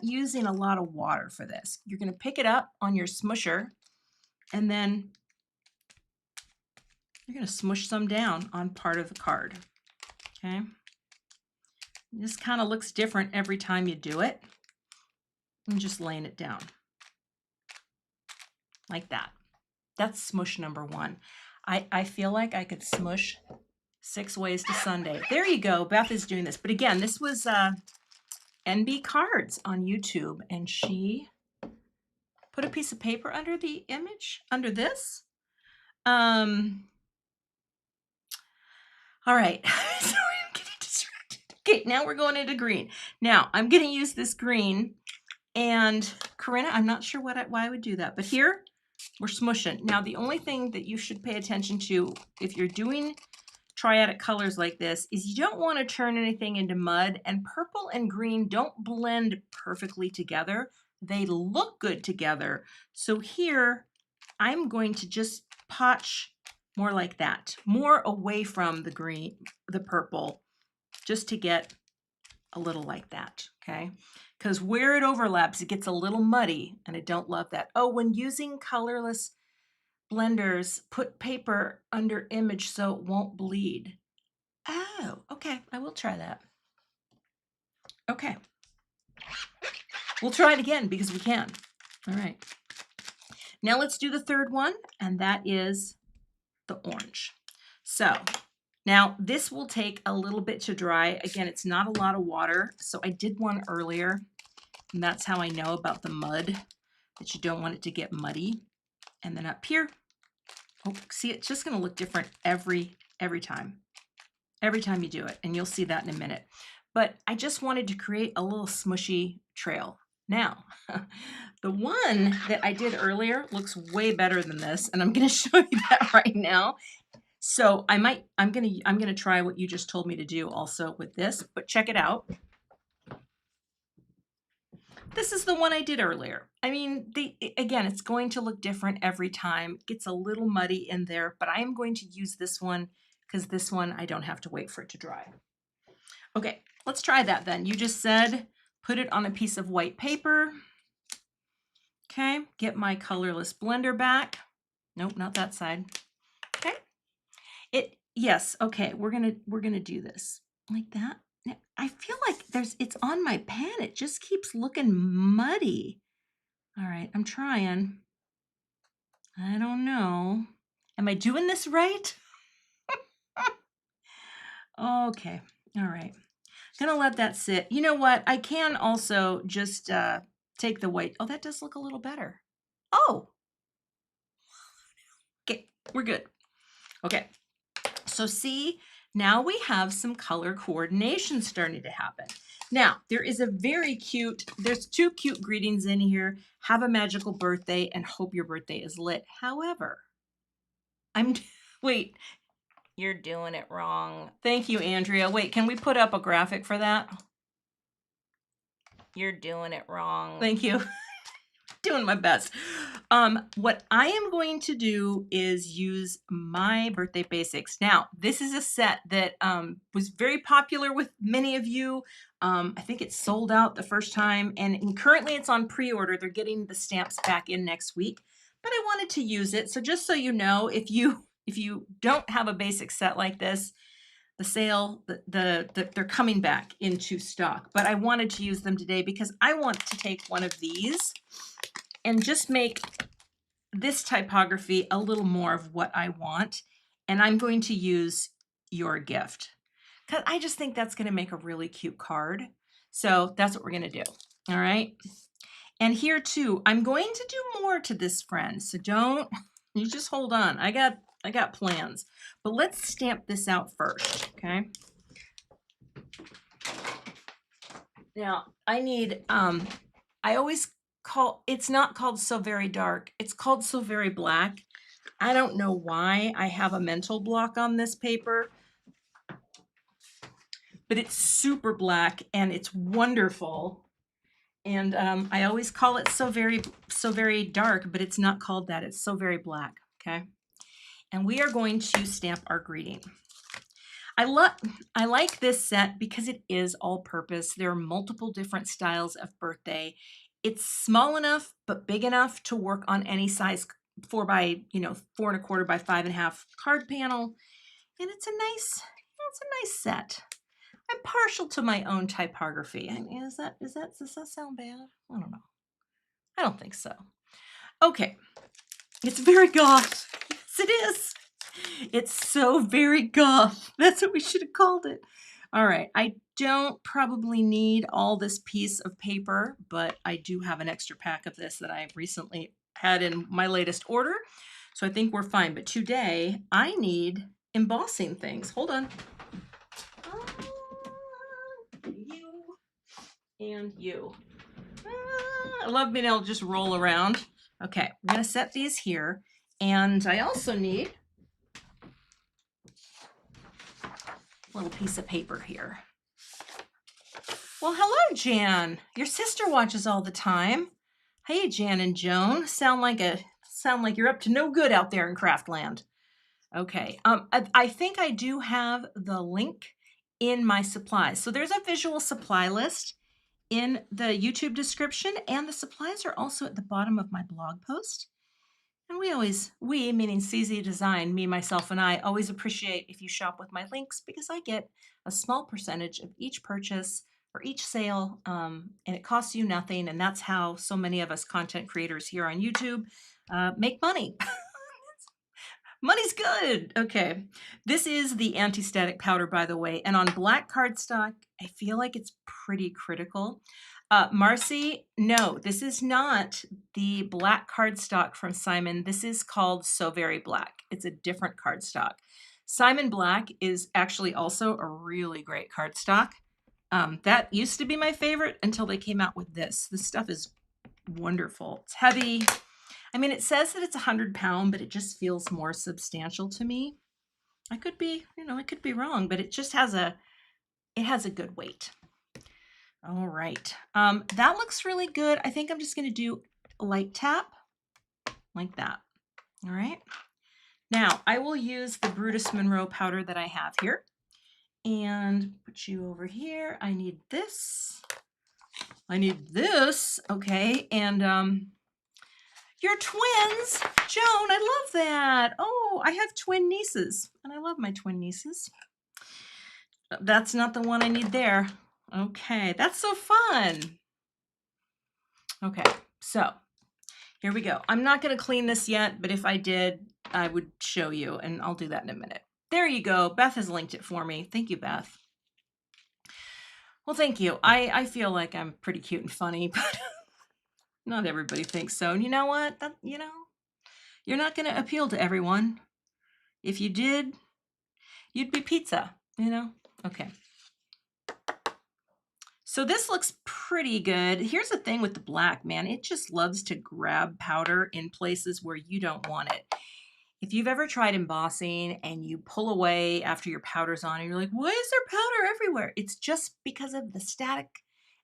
using a lot of water for this. You're going to pick it up on your smusher, and then you're going to smush some down on part of the card. Okay. This kind of looks different every time you do it. I'm just laying it down like that. That's smush number 1. I feel like I could smush 6 ways to Sunday. There you go. Beth is doing this. But again, this was NB Cards on YouTube, and she put a piece of paper under the image, under this. All right. Sorry, I'm getting distracted. Okay, now we're going into green. Now, I'm going to use this green, and Corinna, I'm not sure why I would do that, but here we're smushing. Now, the only thing that you should pay attention to if you're doing triadic colors like this is you don't want to turn anything into mud, and purple and green don't blend perfectly together. They look good together. So here I'm going to just potch more like that, more away from the green, the purple, just to get a little like that, okay? Because where it overlaps, it gets a little muddy, and I don't love that. Oh, when using colorless blenders, put paper under image so it won't bleed. Oh, okay, I will try that. Okay. We'll try it again because we can. All right. Now let's do the third one, and that is the orange. So now this will take a little bit to dry. Again, it's not a lot of water. So I did one earlier, and that's how I know about the mud, that you don't want it to get muddy. And then up here, oh, see, it's just going to look different every time you do it, and you'll see that in a minute. But I just wanted to create a little smushy trail. Now, the one that I did earlier looks way better than this, and I'm going to show you that right now. So I'm going to try what you just told me to do also with this, but check it out. This is the one I did earlier. I mean, again, it's going to look different every time. It gets a little muddy in there, but I am going to use this one because this one I don't have to wait for it to dry. Okay, let's try that then. You just said put it on a piece of white paper. Okay, get my colorless blender back. Nope, not that side. Okay. Yes, okay, we're gonna do this like that. I feel like it's on my pen. It just keeps looking muddy. All right, I'm trying. I don't know. Am I doing this right? Okay, all right. Gonna let that sit. You know what? I can also just take the white. Oh, that does look a little better. Oh, okay, we're good. Okay, so see, now we have some color coordination starting to happen. Now, there's 2 cute greetings in here. Have a magical birthday and hope your birthday is lit. However, wait, you're doing it wrong. Thank you, Andrea. Wait, can we put up a graphic for that? You're doing it wrong. Thank you. Doing my best. What I am going to do is use my birthday basics. Now, this is a set that was very popular with many of you. I think it sold out the first time, and currently it's on pre-order. They're getting the stamps back in next week, but I wanted to use it. So just so you know, if you if you don't have a basic set like this, the sale, they're coming back into stock. But I wanted to use them today because I want to take one of these and just make this typography a little more of what I want. And I'm going to use Your Gift because I just think that's going to make a really cute card. So that's what we're going to do. All right. And here too, I'm going to do more to this, friend. So you just hold on. I got plans. But let's stamp this out first, okay? Now, I need I always it's not called So Very Dark. It's called So Very Black. I don't know why I have a mental block on this paper, but it's super black and it's wonderful. And I always call it so very dark, but it's not called that. It's So Very Black, okay? And we are going to stamp our greeting. I like this set because it is all purpose. There are multiple different styles of birthday. It's small enough but big enough to work on any size 4 by 4¼ by 5½ card panel, and it's a nice set. I'm partial to my own typography. I mean, does that sound bad? I don't know. I don't think so. Okay, it's very goth. Yes, it is. It's So Very Goth. That's what we should have called it. All right, I don't probably need all this piece of paper, but I do have an extra pack of this that I recently had in my latest order. So I think we're fine. But today I need embossing things. Hold on. You and you. I love being able to just roll around. Okay, we're going to set these here. And I also need a little piece of paper here. Well, hello, Jan. Your sister watches all the time. Hey, Jan and Joan. Sound like you're up to no good out there in Craftland. Okay. I think I do have the link in my supplies. So there's a visual supply list in the YouTube description, and the supplies are also at the bottom of my blog post. And we meaning CZ Design, me, myself, and I always appreciate if you shop with my links because I get a small percentage of each purchase or each sale, and it costs you nothing. And that's how so many of us content creators here on YouTube make money. Money's good. Okay. This is the anti-static powder, by the way. And on black cardstock, I feel like it's pretty critical. Marcy, no, this is not the black cardstock from Simon. This is called So Very Black. It's a different cardstock. Simon Black is actually also a really great cardstock. That used to be my favorite until they came out with this. This stuff is wonderful. It's heavy. I mean, it says that it's 100-pound, but it just feels more substantial to me. I could be wrong, but it just has a good weight. All right. That looks really good. I think I'm just going to do a light tap like that. All right. Now I will use the Brutus Monroe powder that I have here and put you over here. I need this. Okay. And, your twins, Joan, I love that. Oh, I have twin nieces, and I love my twin nieces. That's not the one I need there. Okay, that's so fun. Okay, so here we go. I'm not going to clean this yet, but if I did, I would show you, and I'll do that in a minute. There you go. Beth has linked it for me. Thank you, Beth. Well, thank you. I feel like I'm pretty cute and funny, but not everybody thinks so. And you know what? You're not going to appeal to everyone. If you did, you'd be pizza, Okay. So this looks pretty good. Here's the thing with the black, man. It just loves to grab powder in places where you don't want it. If you've ever tried embossing and you pull away after your powder's on and you're like, why is there powder everywhere? It's just because of the static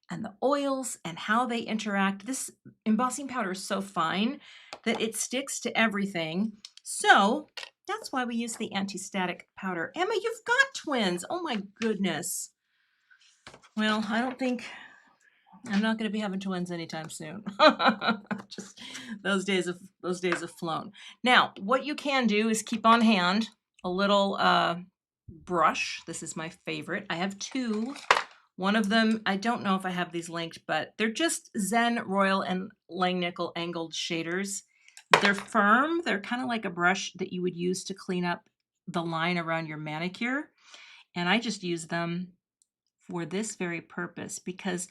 and the oils and how they interact. This embossing powder is so fine that it sticks to everything. So that's why we use the anti-static powder. Emma, you've got twins. Oh my goodness. Well, I don't think I'm not going to be having twins anytime soon. Just those days have flown. Now, what you can do is keep on hand a little brush. This is my favorite. I have two. One of them, I don't know if I have these linked, but they're just Zen Royal and Langnickel angled shaders. They're firm. They're kind of like a brush that you would use to clean up the line around your manicure. And I just use them for this very purpose because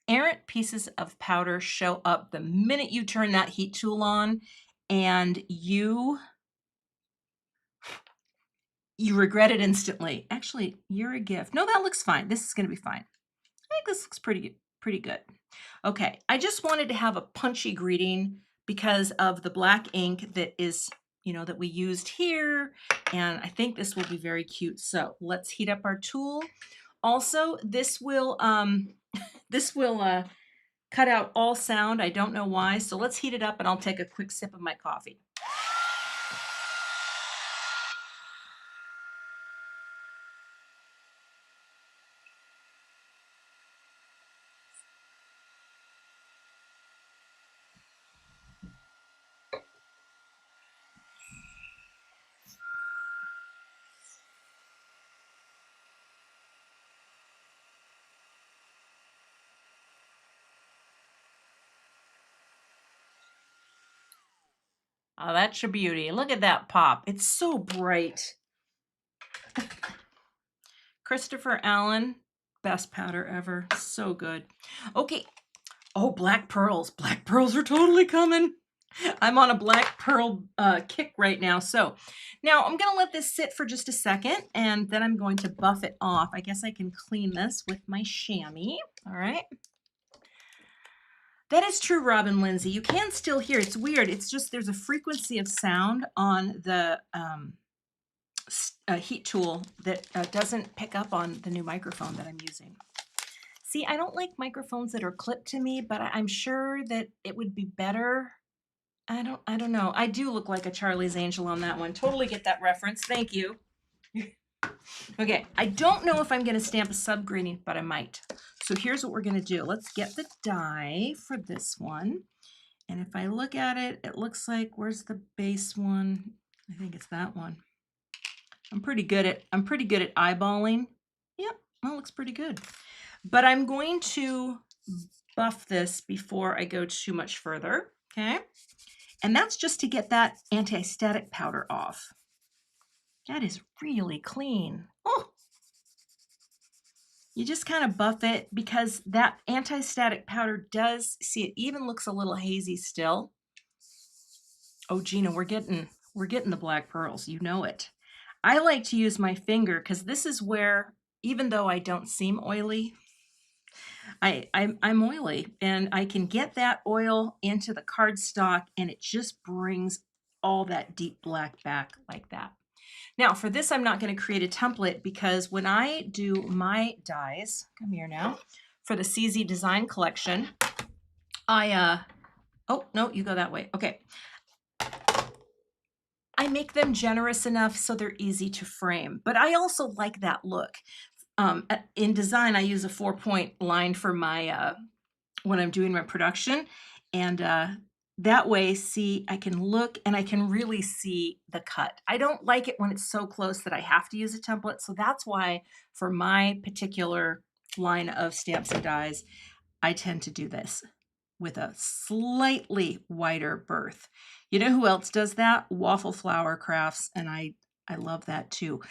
errant pieces of powder show up the minute you turn that heat tool on, and you regret it instantly. Actually, you're a gift. No, that looks fine. This is going to be fine. I think this looks pretty good. Okay, I just wanted to have a punchy greeting because of the black ink that is, that we used here, and I think this will be very cute. So let's heat up our tool. Also, this will cut out all sound. I don't know why. So let's heat it up and I'll take a quick sip of my coffee. Oh, that's a beauty. Look at that pop. It's so bright. Christopher Allen, best powder ever. So good. Okay. Oh, black pearls. Black pearls are totally coming. I'm on a black pearl kick right now. So now I'm going to let this sit for just a second, and then I'm going to buff it off. I guess I can clean this with my chamois. All right. That is true, Robin Lindsay. You can still hear. It's weird. It's just there's a frequency of sound on the heat tool that doesn't pick up on the new microphone that I'm using. See, I don't like microphones that are clipped to me, but I'm sure that it would be better. I don't know. I do look like a Charlie's Angel on that one. Totally get that reference. Thank you. Okay, I don't know if I'm going to stamp a sub-gradient, but I might. So here's what we're going to do. Let's get the die for this one. And if I look at it, it looks like, where's the base one? I think it's that one. I'm pretty good at eyeballing. Yep, that looks pretty good. But I'm going to buff this before I go too much further, okay? And that's just to get that anti-static powder off. That is really clean. Oh, you just kind of buff it because that anti-static powder does, see, it even looks a little hazy still. Oh, Gina, we're getting the black pearls. You know it. I like to use my finger because this is where, even though I don't seem oily, I'm oily, and I can get that oil into the cardstock, and it just brings all that deep black back like that. Now for this, I'm not going to create a template because when I do my dies, come here now, for the CZ Design Collection, oh no, you go that way. Okay. I make them generous enough so they're easy to frame, but I also like that look. In design, I use a 4-point line for my, when I'm doing my production, and that way, see, I can look and I can really see the cut. I don't like it when it's so close that I have to use a template, so that's why for my particular line of stamps and dies, I tend to do this with a slightly wider berth. You know who else does that? Waffle Flower Crafts, and I love that too.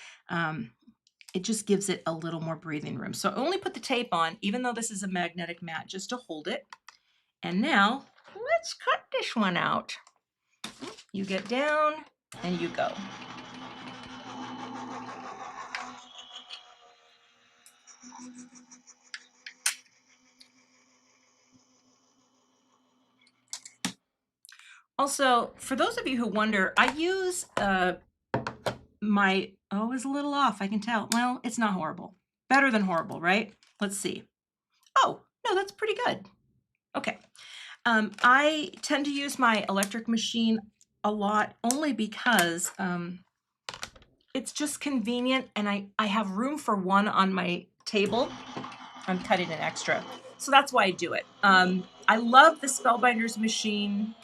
It just gives it a little more breathing room. So I only put the tape on, even though this is a magnetic mat, just to hold it. And now let's cut this one out. You get down and you go. Also, for those of you who wonder, I use my, oh, it's a little off, I can tell. Well, it's not horrible. Better than horrible, right? Let's see. Oh, no, that's pretty good. Okay. I tend to use my electric machine a lot only because it's just convenient, and I have room for one on my table. I'm cutting an extra. So that's why I do it. I love the Spellbinders machine.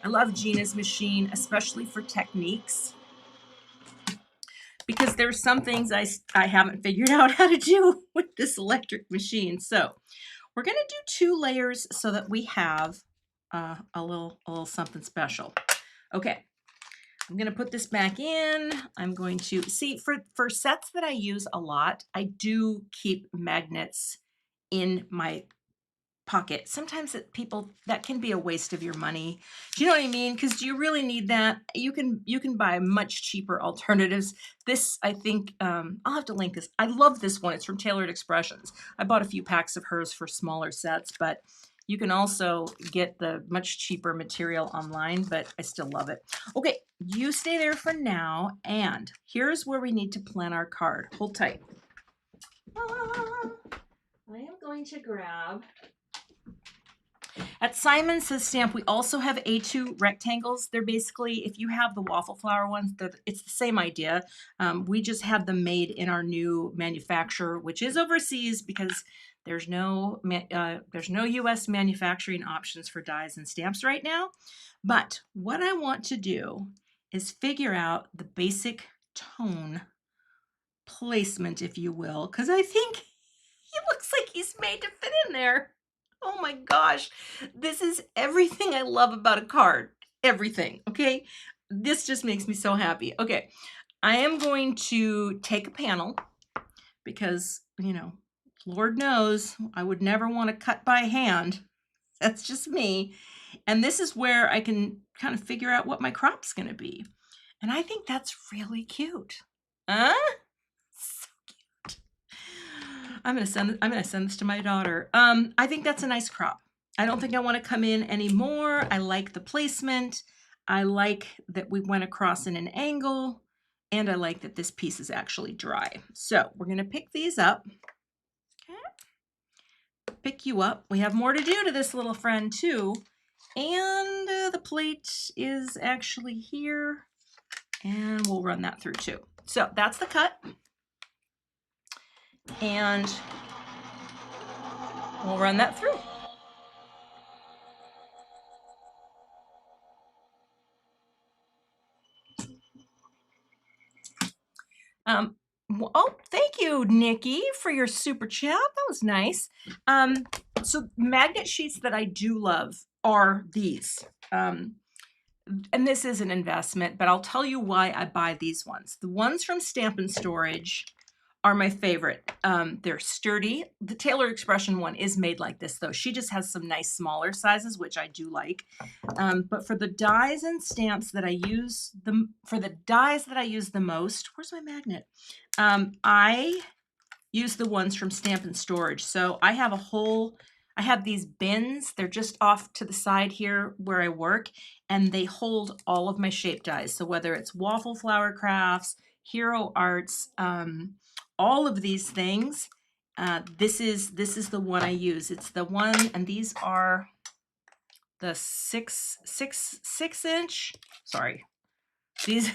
I love Gina's machine, especially for techniques, because there's some things I haven't figured out how to do with this electric machine. So we're gonna do 2 layers so that we have a little something special. Okay, I'm gonna put this back in. I'm going to see for sets that I use a lot, I do keep magnets in my pocket. Sometimes that can be a waste of your money. Do you know what I mean? Because do you really need that? You can buy much cheaper alternatives. This, I think, I'll have to link this. I love this one. It's from Tailored Expressions. I bought a few packs of hers for smaller sets, but you can also get the much cheaper material online, but I still love it. Okay, you stay there for now, and here's where we need to plan our card. Hold tight. I am going to grab, at Simon Says Stamp, we also have A2 rectangles. They're basically, if you have the waffle flower ones, it's the same idea. We just have them made in our new manufacturer, which is overseas because there's no US manufacturing options for dies and stamps right now. But what I want to do is figure out the basic tone placement, if you will, because I think he looks like he's made to fit in there. Oh my gosh. This is everything I love about a card. Everything, okay? This just makes me so happy. Okay, I am going to take a panel because, Lord knows I would never want to cut by hand. That's just me. And this is where I can kind of figure out what my crop's going to be. And I think that's really cute. Huh? So cute. I'm gonna send this to my daughter. I think that's a nice crop. I don't think I want to come in anymore. I like the placement. I like that we went across in an angle, and I like that this piece is actually dry. So we're gonna pick these up. Okay. Pick you up. We have more to do to this little friend too. And the plate is actually here, and we'll run that through too. So that's the cut. And we'll run that through. Oh, thank you, Nikki, for your super chat. That was nice. So magnet sheets that I do love are these. And this is an investment, but I'll tell you why I buy these ones. The ones from Stamp and Storage are my favorite. They're sturdy. The Tailored Expression one is made like this, though. She just has some nice smaller sizes, which I do like. But for the dies and stamps that I use, for the dies that I use the most, where's my magnet? I use the ones from Stamp and Storage. So I have these bins. They're just off to the side here where I work, and they hold all of my shape dies. So whether it's Waffle Flower Crafts, Hero Arts, all of these things, this is the one I use. It's the one, and these are the 6 inch. Sorry, these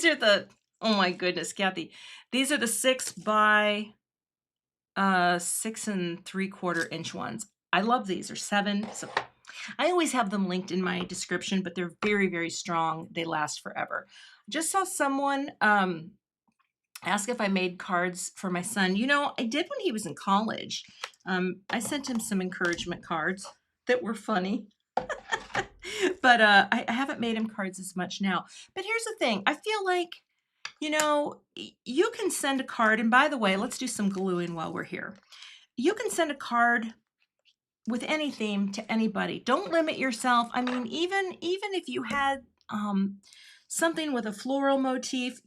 are the, oh my goodness, Kathy, these are the 6 by 6 3/4 inch ones. I love these. They're 7. So I always have them linked in my description, but they're very, very strong. They last forever. Just saw someone ask if I made cards for my son. I did when he was in college. I sent him some encouragement cards that were funny. But I haven't made him cards as much now. But here's the thing. I feel like, you can send a card, and by the way, let's do some gluing while we're here. You can send a card with any theme to anybody. Don't limit yourself. I mean, even if you had something with a floral motif,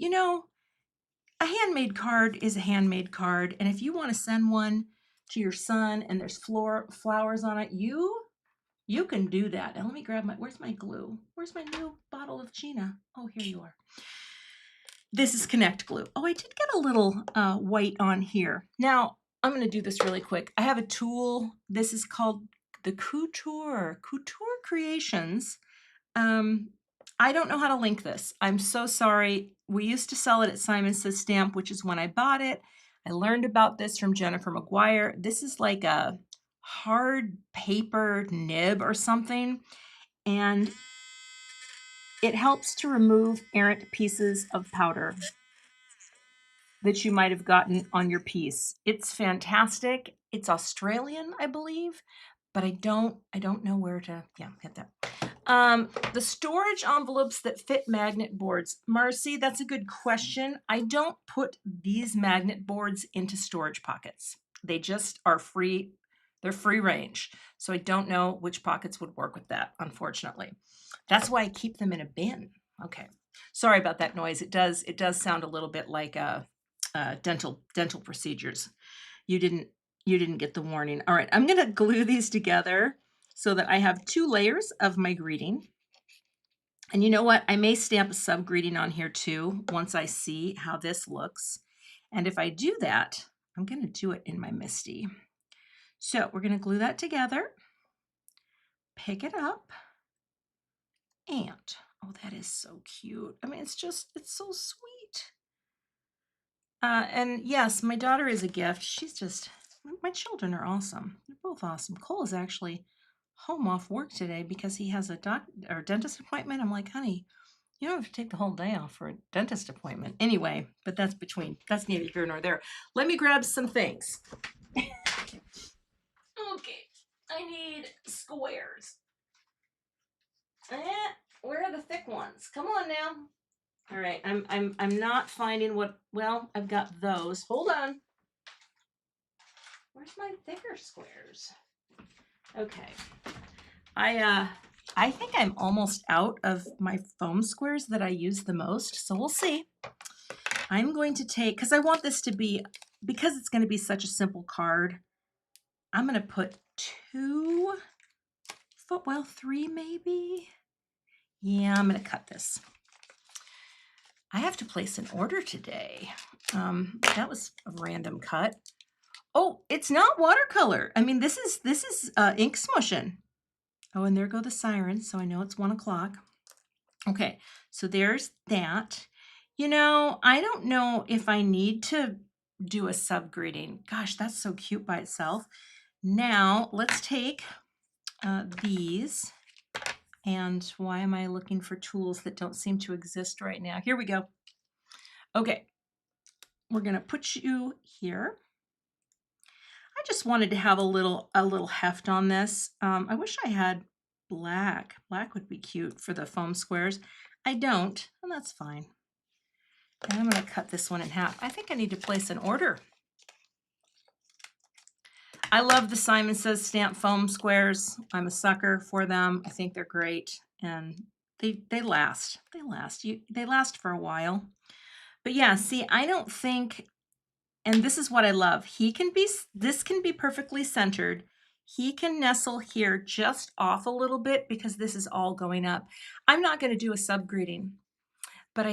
a handmade card is a handmade card. And if you want to send one to your son and there's flowers on it, you can do that. And let me grab where's my glue? Where's my new bottle of Gina? Oh, here you are. This is Connect Glue. Oh, I did get a little white on here. Now, I'm going to do this really quick. I have a tool. This is called the Couture Creations. I don't know how to link this. I'm so sorry. We used to sell it at Simon Says Stamp, which is when I bought it. I learned about this from Jennifer McGuire. This is like a hard paper nib or something, and it helps to remove errant pieces of powder that you might have gotten on your piece. It's fantastic. It's Australian, I believe, but I don't know where to, yeah, get that. The storage envelopes that fit magnet boards. Marcy, that's a good question. I don't put these magnet boards into storage pockets. They just are free. They're free range. So I don't know which pockets would work with that, unfortunately. That's why I keep them in a bin. Okay. Sorry about that noise. It does sound a little bit like dental procedures. You didn't get the warning. All right, I'm gonna glue these together so that I have 2 layers of my greeting. And you know what? I may stamp a sub greeting on here too once I see how this looks. And if I do that, I'm gonna do it in my MISTI. So we're gonna glue that together, pick it up, and oh, that is so cute. I mean, it's so sweet. And yes, my daughter is a gift. My children are awesome. They're both awesome. Cole is actually home off work today because he has a dentist appointment. I'm like, honey, you don't have to take the whole day off for a dentist appointment. Anyway, but that's neither here nor there. Let me grab some things. Okay, I need squares. Where are the thick ones? Come on now. All right, I'm not finding well, I've got those. Hold on. Where's my thicker squares? Okay. I think I'm almost out of my foam squares that I use the most, so we'll see. I'm going to take, because I want this to be, because it's going to be such a simple card, I'm going to put 3 maybe. Yeah, I'm going to cut this. I have to place an order today. That was a random cut. Oh, it's not watercolor. I mean, this is ink smooshing. Oh, and there go the sirens, so I know it's 1 o'clock. Okay, so there's that. You know, I don't know if I need to do a sub greeting. Gosh, that's so cute by itself. Now, let's take these. And why am I looking for tools that don't seem to exist right now? Here we go. Okay, we're gonna put you here. I just wanted to have a little heft on this. I wish I had black. Black would be cute for the foam squares. I don't, and that's fine. And I'm going to cut this one in half. I think I need to place an order. I love the Simon Says stamp foam squares. I'm a sucker for them. I think they're great, and they last. They last for a while. But yeah, see, I don't think, and this is what I love. This can be perfectly centered. He can nestle here just off a little bit because this is all going up. I'm not going to do a sub greeting, but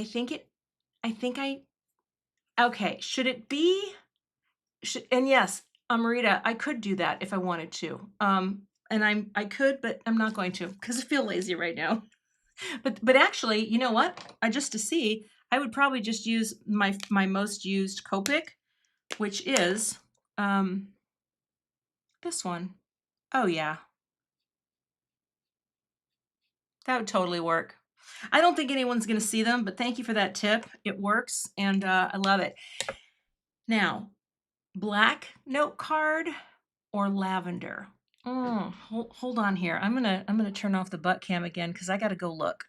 okay, should it be, and yes, Marita, I could do that if I wanted to. And I could, but I'm not going to because I feel lazy right now. But actually, you know what? I would probably just use my most used Copic, which is this one. Oh yeah. That would totally work. I don't think anyone's going to see them, but thank you for that tip. It works, and I love it. Now, black note card or lavender? Hold on here. I'm gonna turn off the butt cam again because I got to go look.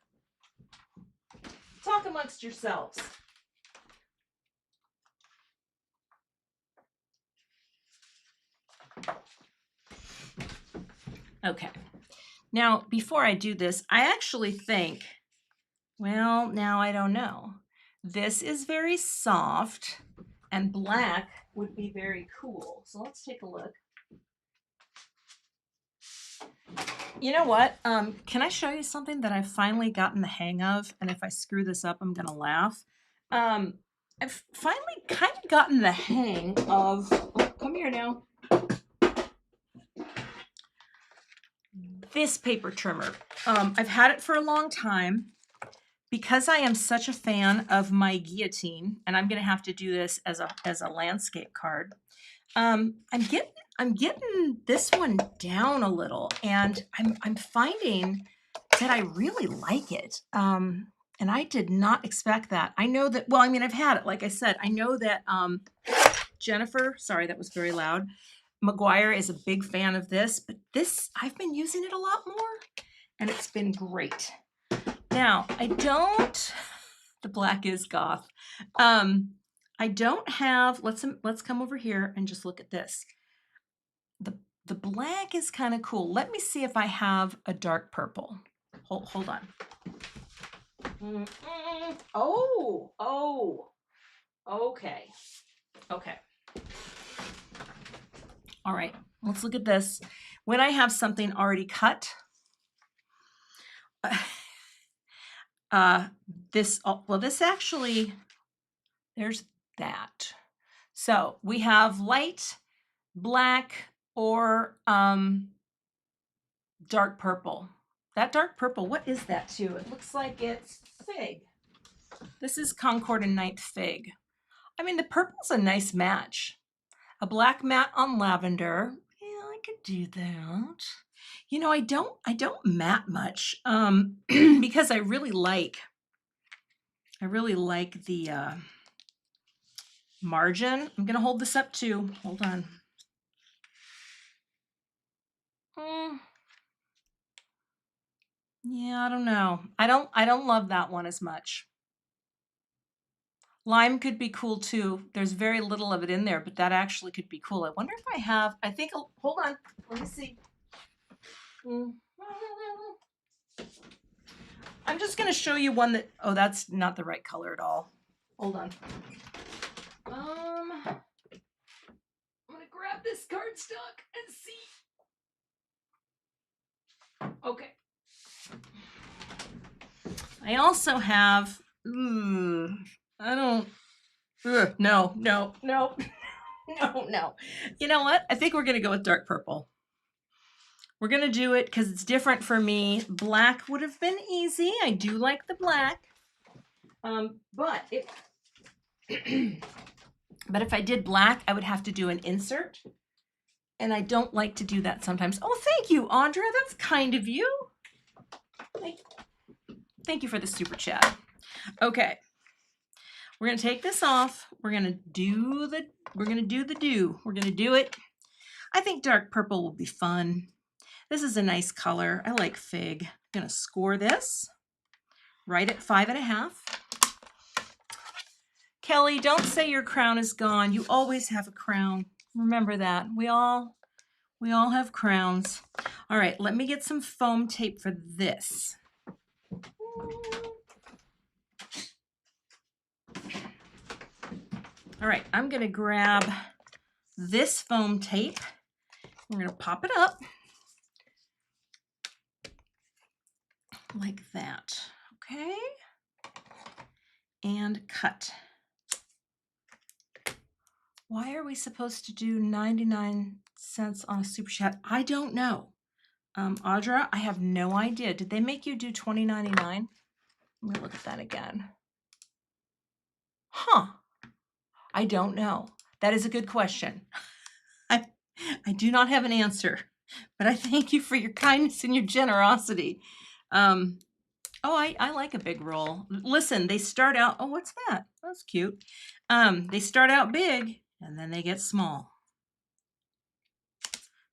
Talk amongst yourselves. Okay. Now, before I do this, I actually think, well, now I don't know. This is very soft, and black would be very cool. So let's take a look. You know what? Can I show you something that I've finally gotten the hang of? And if I screw this up, I'm gonna laugh. I've finally kind of gotten the hang of, oh, come here now, this paper trimmer. I've had it for a long time. Because I am such a fan of my guillotine, and I'm gonna have to do this as a landscape card, I'm I'm getting this one down a little, and I'm finding that I really like it. And I did not expect that. I know that, well, I mean, I've had it, like I said, I know that Jennifer, sorry, that was very loud. McGuire is a big fan of this, but this, I've been using it a lot more, and it's been great. Now, I don't, the black is goth. I don't have, let's come over here and just look at this. The black is kind of cool. Let me see if I have a dark purple. Hold on. Oh, okay. Okay. All right, let's look at this. When I have something already cut, this actually, there's that. So we have light, black, or dark purple. That dark purple, what is that too? It looks like it's fig. This is Concord and Ninth Fig. I mean, the purple's a nice match. A black matte on lavender. Yeah, I could do that. You know, I don't matte much because I really like the margin. I'm gonna hold this up too. Hold on. Yeah, I don't know. I don't love that one as much. Lime could be cool too. There's very little of it in there, but that actually could be cool. I wonder if I have, hold on, let me see. I'm just gonna show you one that, oh, that's not the right color at all. Hold on. I'm gonna grab this cardstock and see. Okay. I also have, I don't, no. No. You know what? I think we're going to go with dark purple. We're going to do it because it's different for me. Black would have been easy. I do like the black. But if I did black, I would have to do an insert. And I don't like to do that sometimes. Oh, thank you, Audra. That's kind of you. Thank you for the super chat. Okay. We're going to take this off. We're going to do the do it. I think dark purple will be fun. This is a nice color. I like fig. I'm going to score this right at 5.5. Kelly, don't say your crown is gone. You always have a crown. Remember that. We all have crowns. All right, let me get some foam tape for this. All right, I'm going to grab this foam tape. We're going to pop it up like that, okay? And cut. Why are we supposed to do 99 cents on a super chat? I don't know. Audra, I have no idea. Did they make you do $20.99? I'm going to look at that again. Huh. I don't know. That is a good question. I do not have an answer, but I thank you for your kindness and your generosity. Oh, I like a big roll. Listen, they start out, oh, what's that? That's cute. They start out big and then they get small.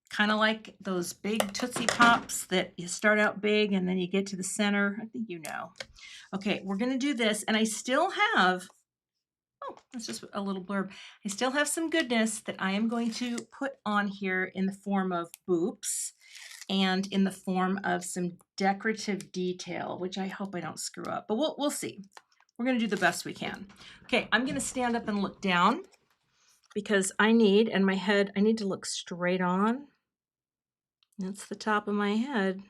Kind of like those big Tootsie Pops that you start out big and then you get to the center. I think you know. Okay, we're going to do this, and I still have, oh, that's just a little blurb. I still have some goodness that I am going to put on here in the form of boops and in the form of some decorative detail, which I hope I don't screw up, but we'll see. We're going to do the best we can. Okay, I'm going to stand up and look down because I need to look straight on. That's the top of my head.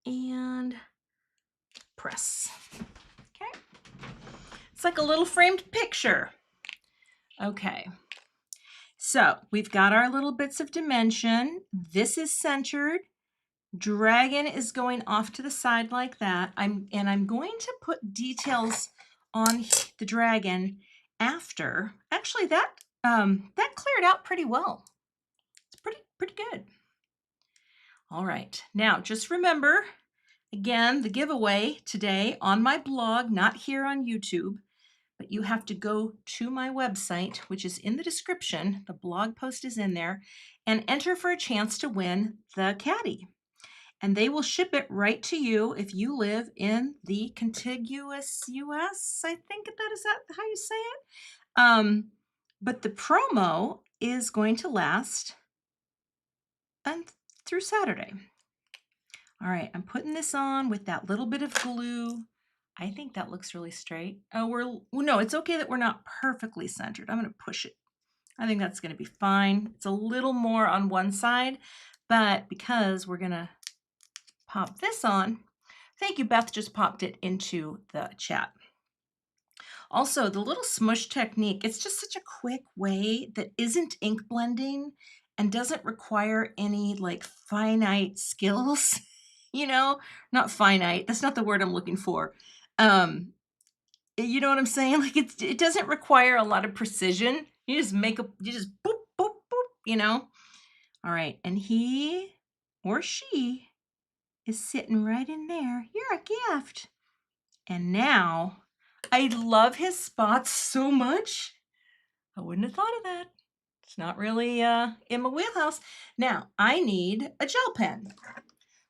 And press. Okay. It's like a little framed picture. Okay. So we've got our little bits of dimension. This is centered. Dragon is going off to the side like that. I'm going to put details on the dragon after. Actually, that cleared out pretty well. pretty good. All right, now just remember, again, the giveaway today on my blog, not here on YouTube, but you have to go to my website, which is in the description. The blog post is in there, and enter for a chance to win the caddy. And they will ship it right to you if you live in the contiguous US. I think that how you say it. But the promo is going to last through Saturday. All right, I'm putting this on with that little bit of glue. I think that looks really straight. Oh, no, it's okay that we're not perfectly centered. I'm going to push it. I think that's going to be fine. It's a little more on one side, but because we're going to pop this on, thank you, Beth just popped it into the chat. Also, the little smush technique, it's just such a quick way that isn't ink blending and doesn't require any like finite skills, not finite. That's not the word I'm looking for. You know what I'm saying? Like it doesn't require a lot of precision. You just boop, boop, boop, All right. And he or she is sitting right in there. You're a gift. And now I love his spots so much. I wouldn't have thought of that. It's not really in my wheelhouse. Now I need a gel pen.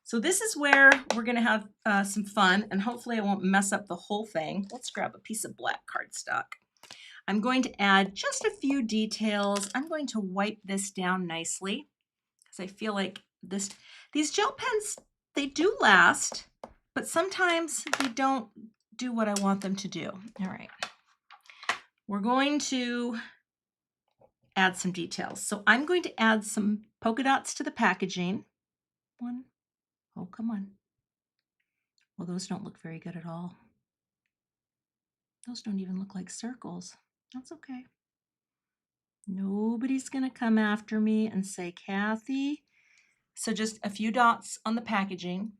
So this is where we're going to have some fun, and hopefully I won't mess up the whole thing. Let's grab a piece of black cardstock. I'm going to add just a few details. I'm going to wipe this down nicely because I feel like these gel pens, they do last, but sometimes they don't do what I want them to do. All right. We're going to add some details. So I'm going to add some polka dots to the packaging. One. Oh, come on. Well, those don't look very good at all. Those don't even look like circles. That's okay. Nobody's going to come after me and say, Cathy. So just a few dots on the packaging.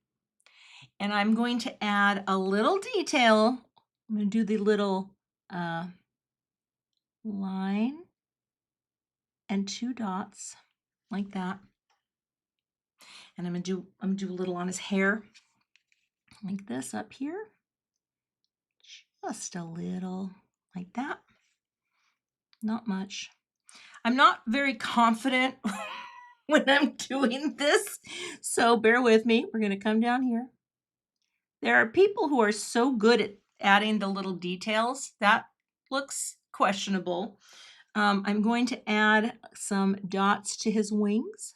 And I'm going to add a little detail. I'm going to do the little line and 2 dots like that. And I'm going to do a little on his hair like this up here. Just a little like that. Not much. I'm not very confident when I'm doing this, so bear with me. We're going to come down here. There are people who are so good at adding the little details. That looks questionable. I'm going to add some dots to his wings.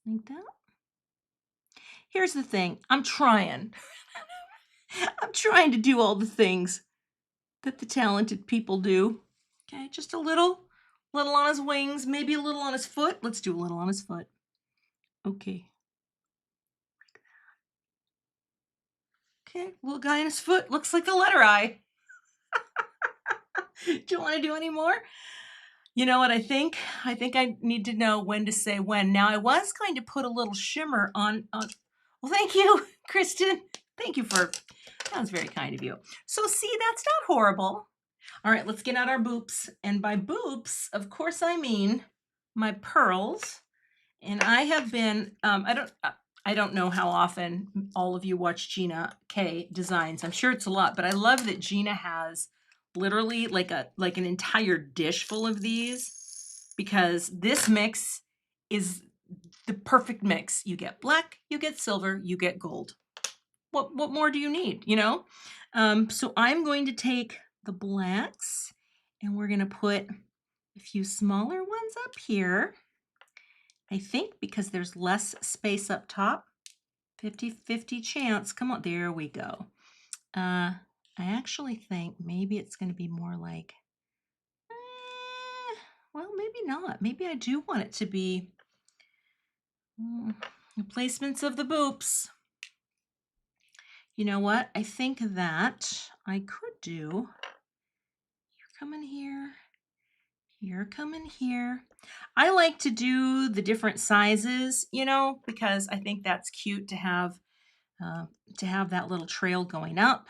Like that. Here's the thing. I'm trying. I'm trying to do all the things that the talented people do. Okay, just a little on his wings, maybe a little on his foot. Let's do a little on his foot. Okay. Okay, little guy on his foot. Looks like the letter I. Do you want to do any more? You know what I think? I think I need to know when to say when. Now, I was going to put a little shimmer on. Well, thank you, Kristen. Thank you that was very kind of you. So see, that's not horrible. All right, let's get out our boops. And by boops, of course, I mean my pearls. And I have been, I don't know how often all of you watch Gina K designs. I'm sure it's a lot, but I love that Gina has literally like an entire dish full of these, because this mix is the perfect mix. You get black, you get silver, you get gold. What more do you need, So I'm going to take the blacks and we're going to put a few smaller ones up here. I think because there's less space up top, 50-50 chance. Come on, there we go. I actually think maybe it's going to be more like, well, maybe not. Maybe I do want it to be placements of the boops. You know what? I think that I could do, you're coming here, you're coming here. I like to do the different sizes, because I think that's cute to have that little trail going up,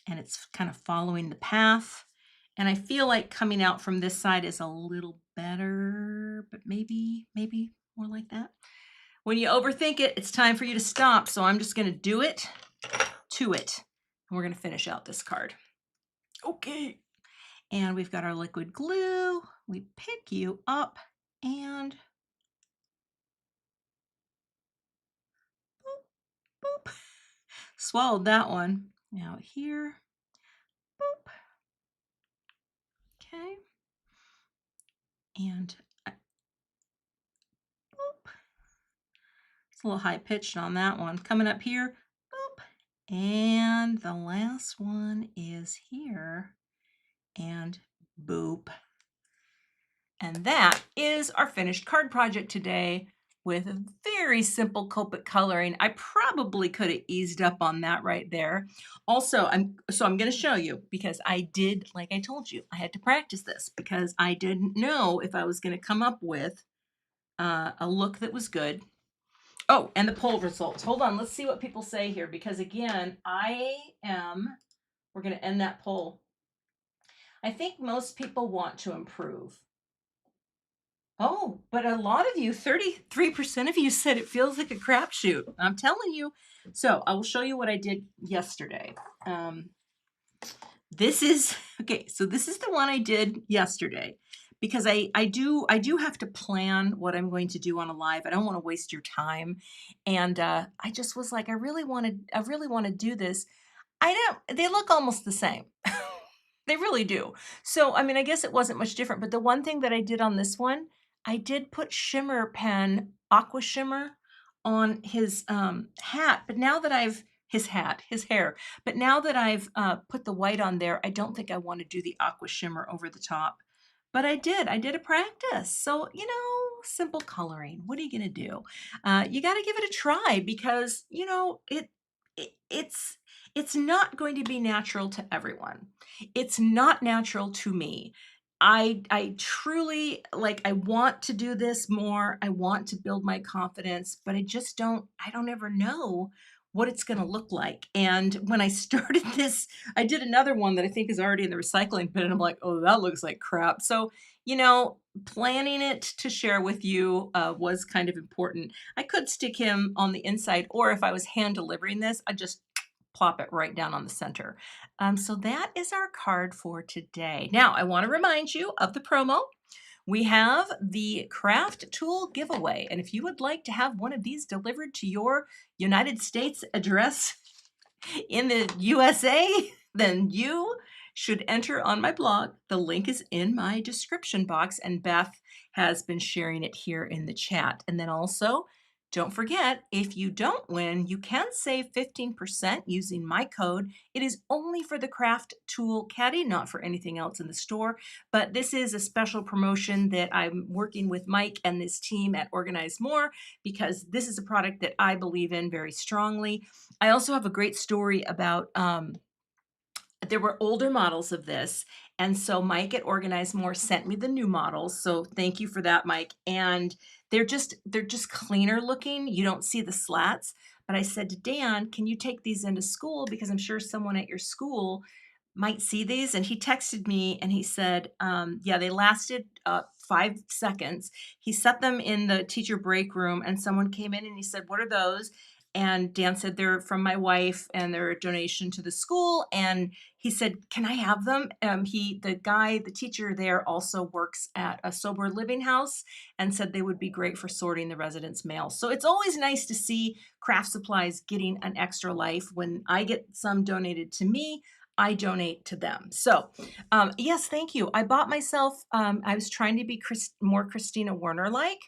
and it's kind of following the path. And I feel like coming out from this side is a little better, but maybe more like that. When you overthink it, it's time for you to stop. So I'm just going to do it to it. And we're going to finish out this card. Okay. And we've got our liquid glue. We pick you up and boop, boop. Swallowed that one. Now here, boop. Okay. And boop. It's a little high pitched on that one. Coming up here, boop. And the last one is here. And boop. And that is our finished card project today with a very simple Copic coloring. I probably could have eased up on that right there. Also, I'm going to show you because I did, like I told you, I had to practice this because I didn't know if I was going to come up with a look that was good. Oh, and the poll results. Hold on, let's see what people say here because again, we're going to end that poll. I think most people want to improve. Oh, but a lot of you, 33% of you said it feels like a crapshoot. I'm telling you. So I will show you what I did yesterday. This is the one I did yesterday because I do have to plan what I'm going to do on a live. I don't want to waste your time. And I just was like, I really want to do this. They look almost the same. They really do. So, I mean, I guess it wasn't much different, but the one thing that I did on this one, I did put shimmer pen, aqua shimmer on his hat, but now that his hair, but now that I've put the white on there, I don't think I want to do the aqua shimmer over the top. But I did a practice. So, simple coloring. What are you going to do? You got to give it a try because, it's not going to be natural to everyone. It's not natural to me. I truly I want to do this more. I want to build my confidence, but I don't ever know what it's going to look like. And when I started this, I did another one that I think is already in the recycling bin and I'm like, "Oh, that looks like crap." So, planning it to share with you was kind of important. I could stick him on the inside, or if I was hand delivering this, I'd just plop it right down on the center. So that is our card for today. Now, I want to remind you of the promo. We have the craft tool giveaway. And if you would like to have one of these delivered to your United States address in the USA, then you should enter on my blog. The link is in my description box, and Beth has been sharing it here in the chat. And then also, don't forget, if you don't win, you can save 15% using my code. It is only for the craft tool caddy, not for anything else in the store. But this is a special promotion that I'm working with Mike and this team at Organize More because this is a product that I believe in very strongly. I also have a great story about there were older models of this. And so Mike at Organize More sent me the new models. So thank you for that, Mike. And they're just cleaner looking. You don't see the slats. But I said to Dan, can you take these into school? Because I'm sure someone at your school might see these. And he texted me and he said, yeah, they lasted 5 seconds. He set them in the teacher break room and someone came in and he said, what are those? And Dan said, they're from my wife and they're a donation to the school. And he said, can I have them? The teacher there also works at a sober living house and said they would be great for sorting the residents' mail. So it's always nice to see craft supplies getting an extra life. When I get some donated to me, I donate to them. So yes, thank you. I bought myself, I was trying to be more Christina Werner-like.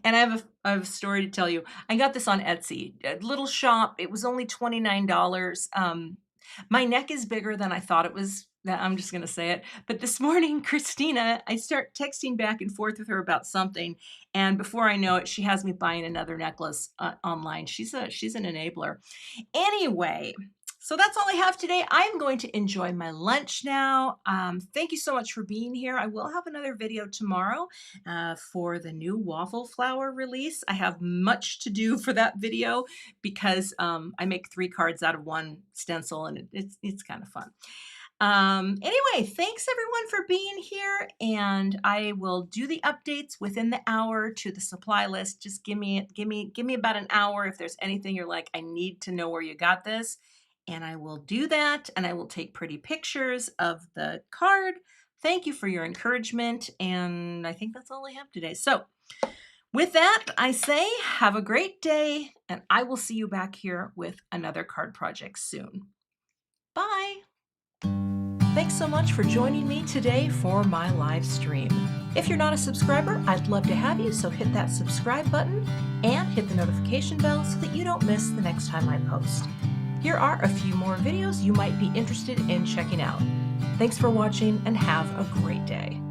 And I have a story to tell you. I got this on Etsy, a little shop. It was only $29. My neck is bigger than I thought it was. I'm just going to say it. But this morning, Christina, I start texting back and forth with her about something. And before I know it, she has me buying another necklace online. She's an enabler. Anyway, so that's all I have today. I'm going to enjoy my lunch now. Thank you so much for being here. I will have another video tomorrow for the new waffle flower release. I have much to do for that video because I make 3 cards out of one stencil and it's kind of fun. Anyway, thanks everyone for being here, and I will do the updates within the hour to the supply list. Just give me about an hour if there's anything you're like, I need to know where you got this, and I will do that, and I will take pretty pictures of the card. Thank you for your encouragement, and I think that's all I have today. So, with that, I say have a great day, and I will see you back here with another card project soon. Bye. Thanks so much for joining me today for my live stream. If you're not a subscriber, I'd love to have you, so hit that subscribe button and hit the notification bell so that you don't miss the next time I post. Here are a few more videos you might be interested in checking out. Thanks for watching and have a great day.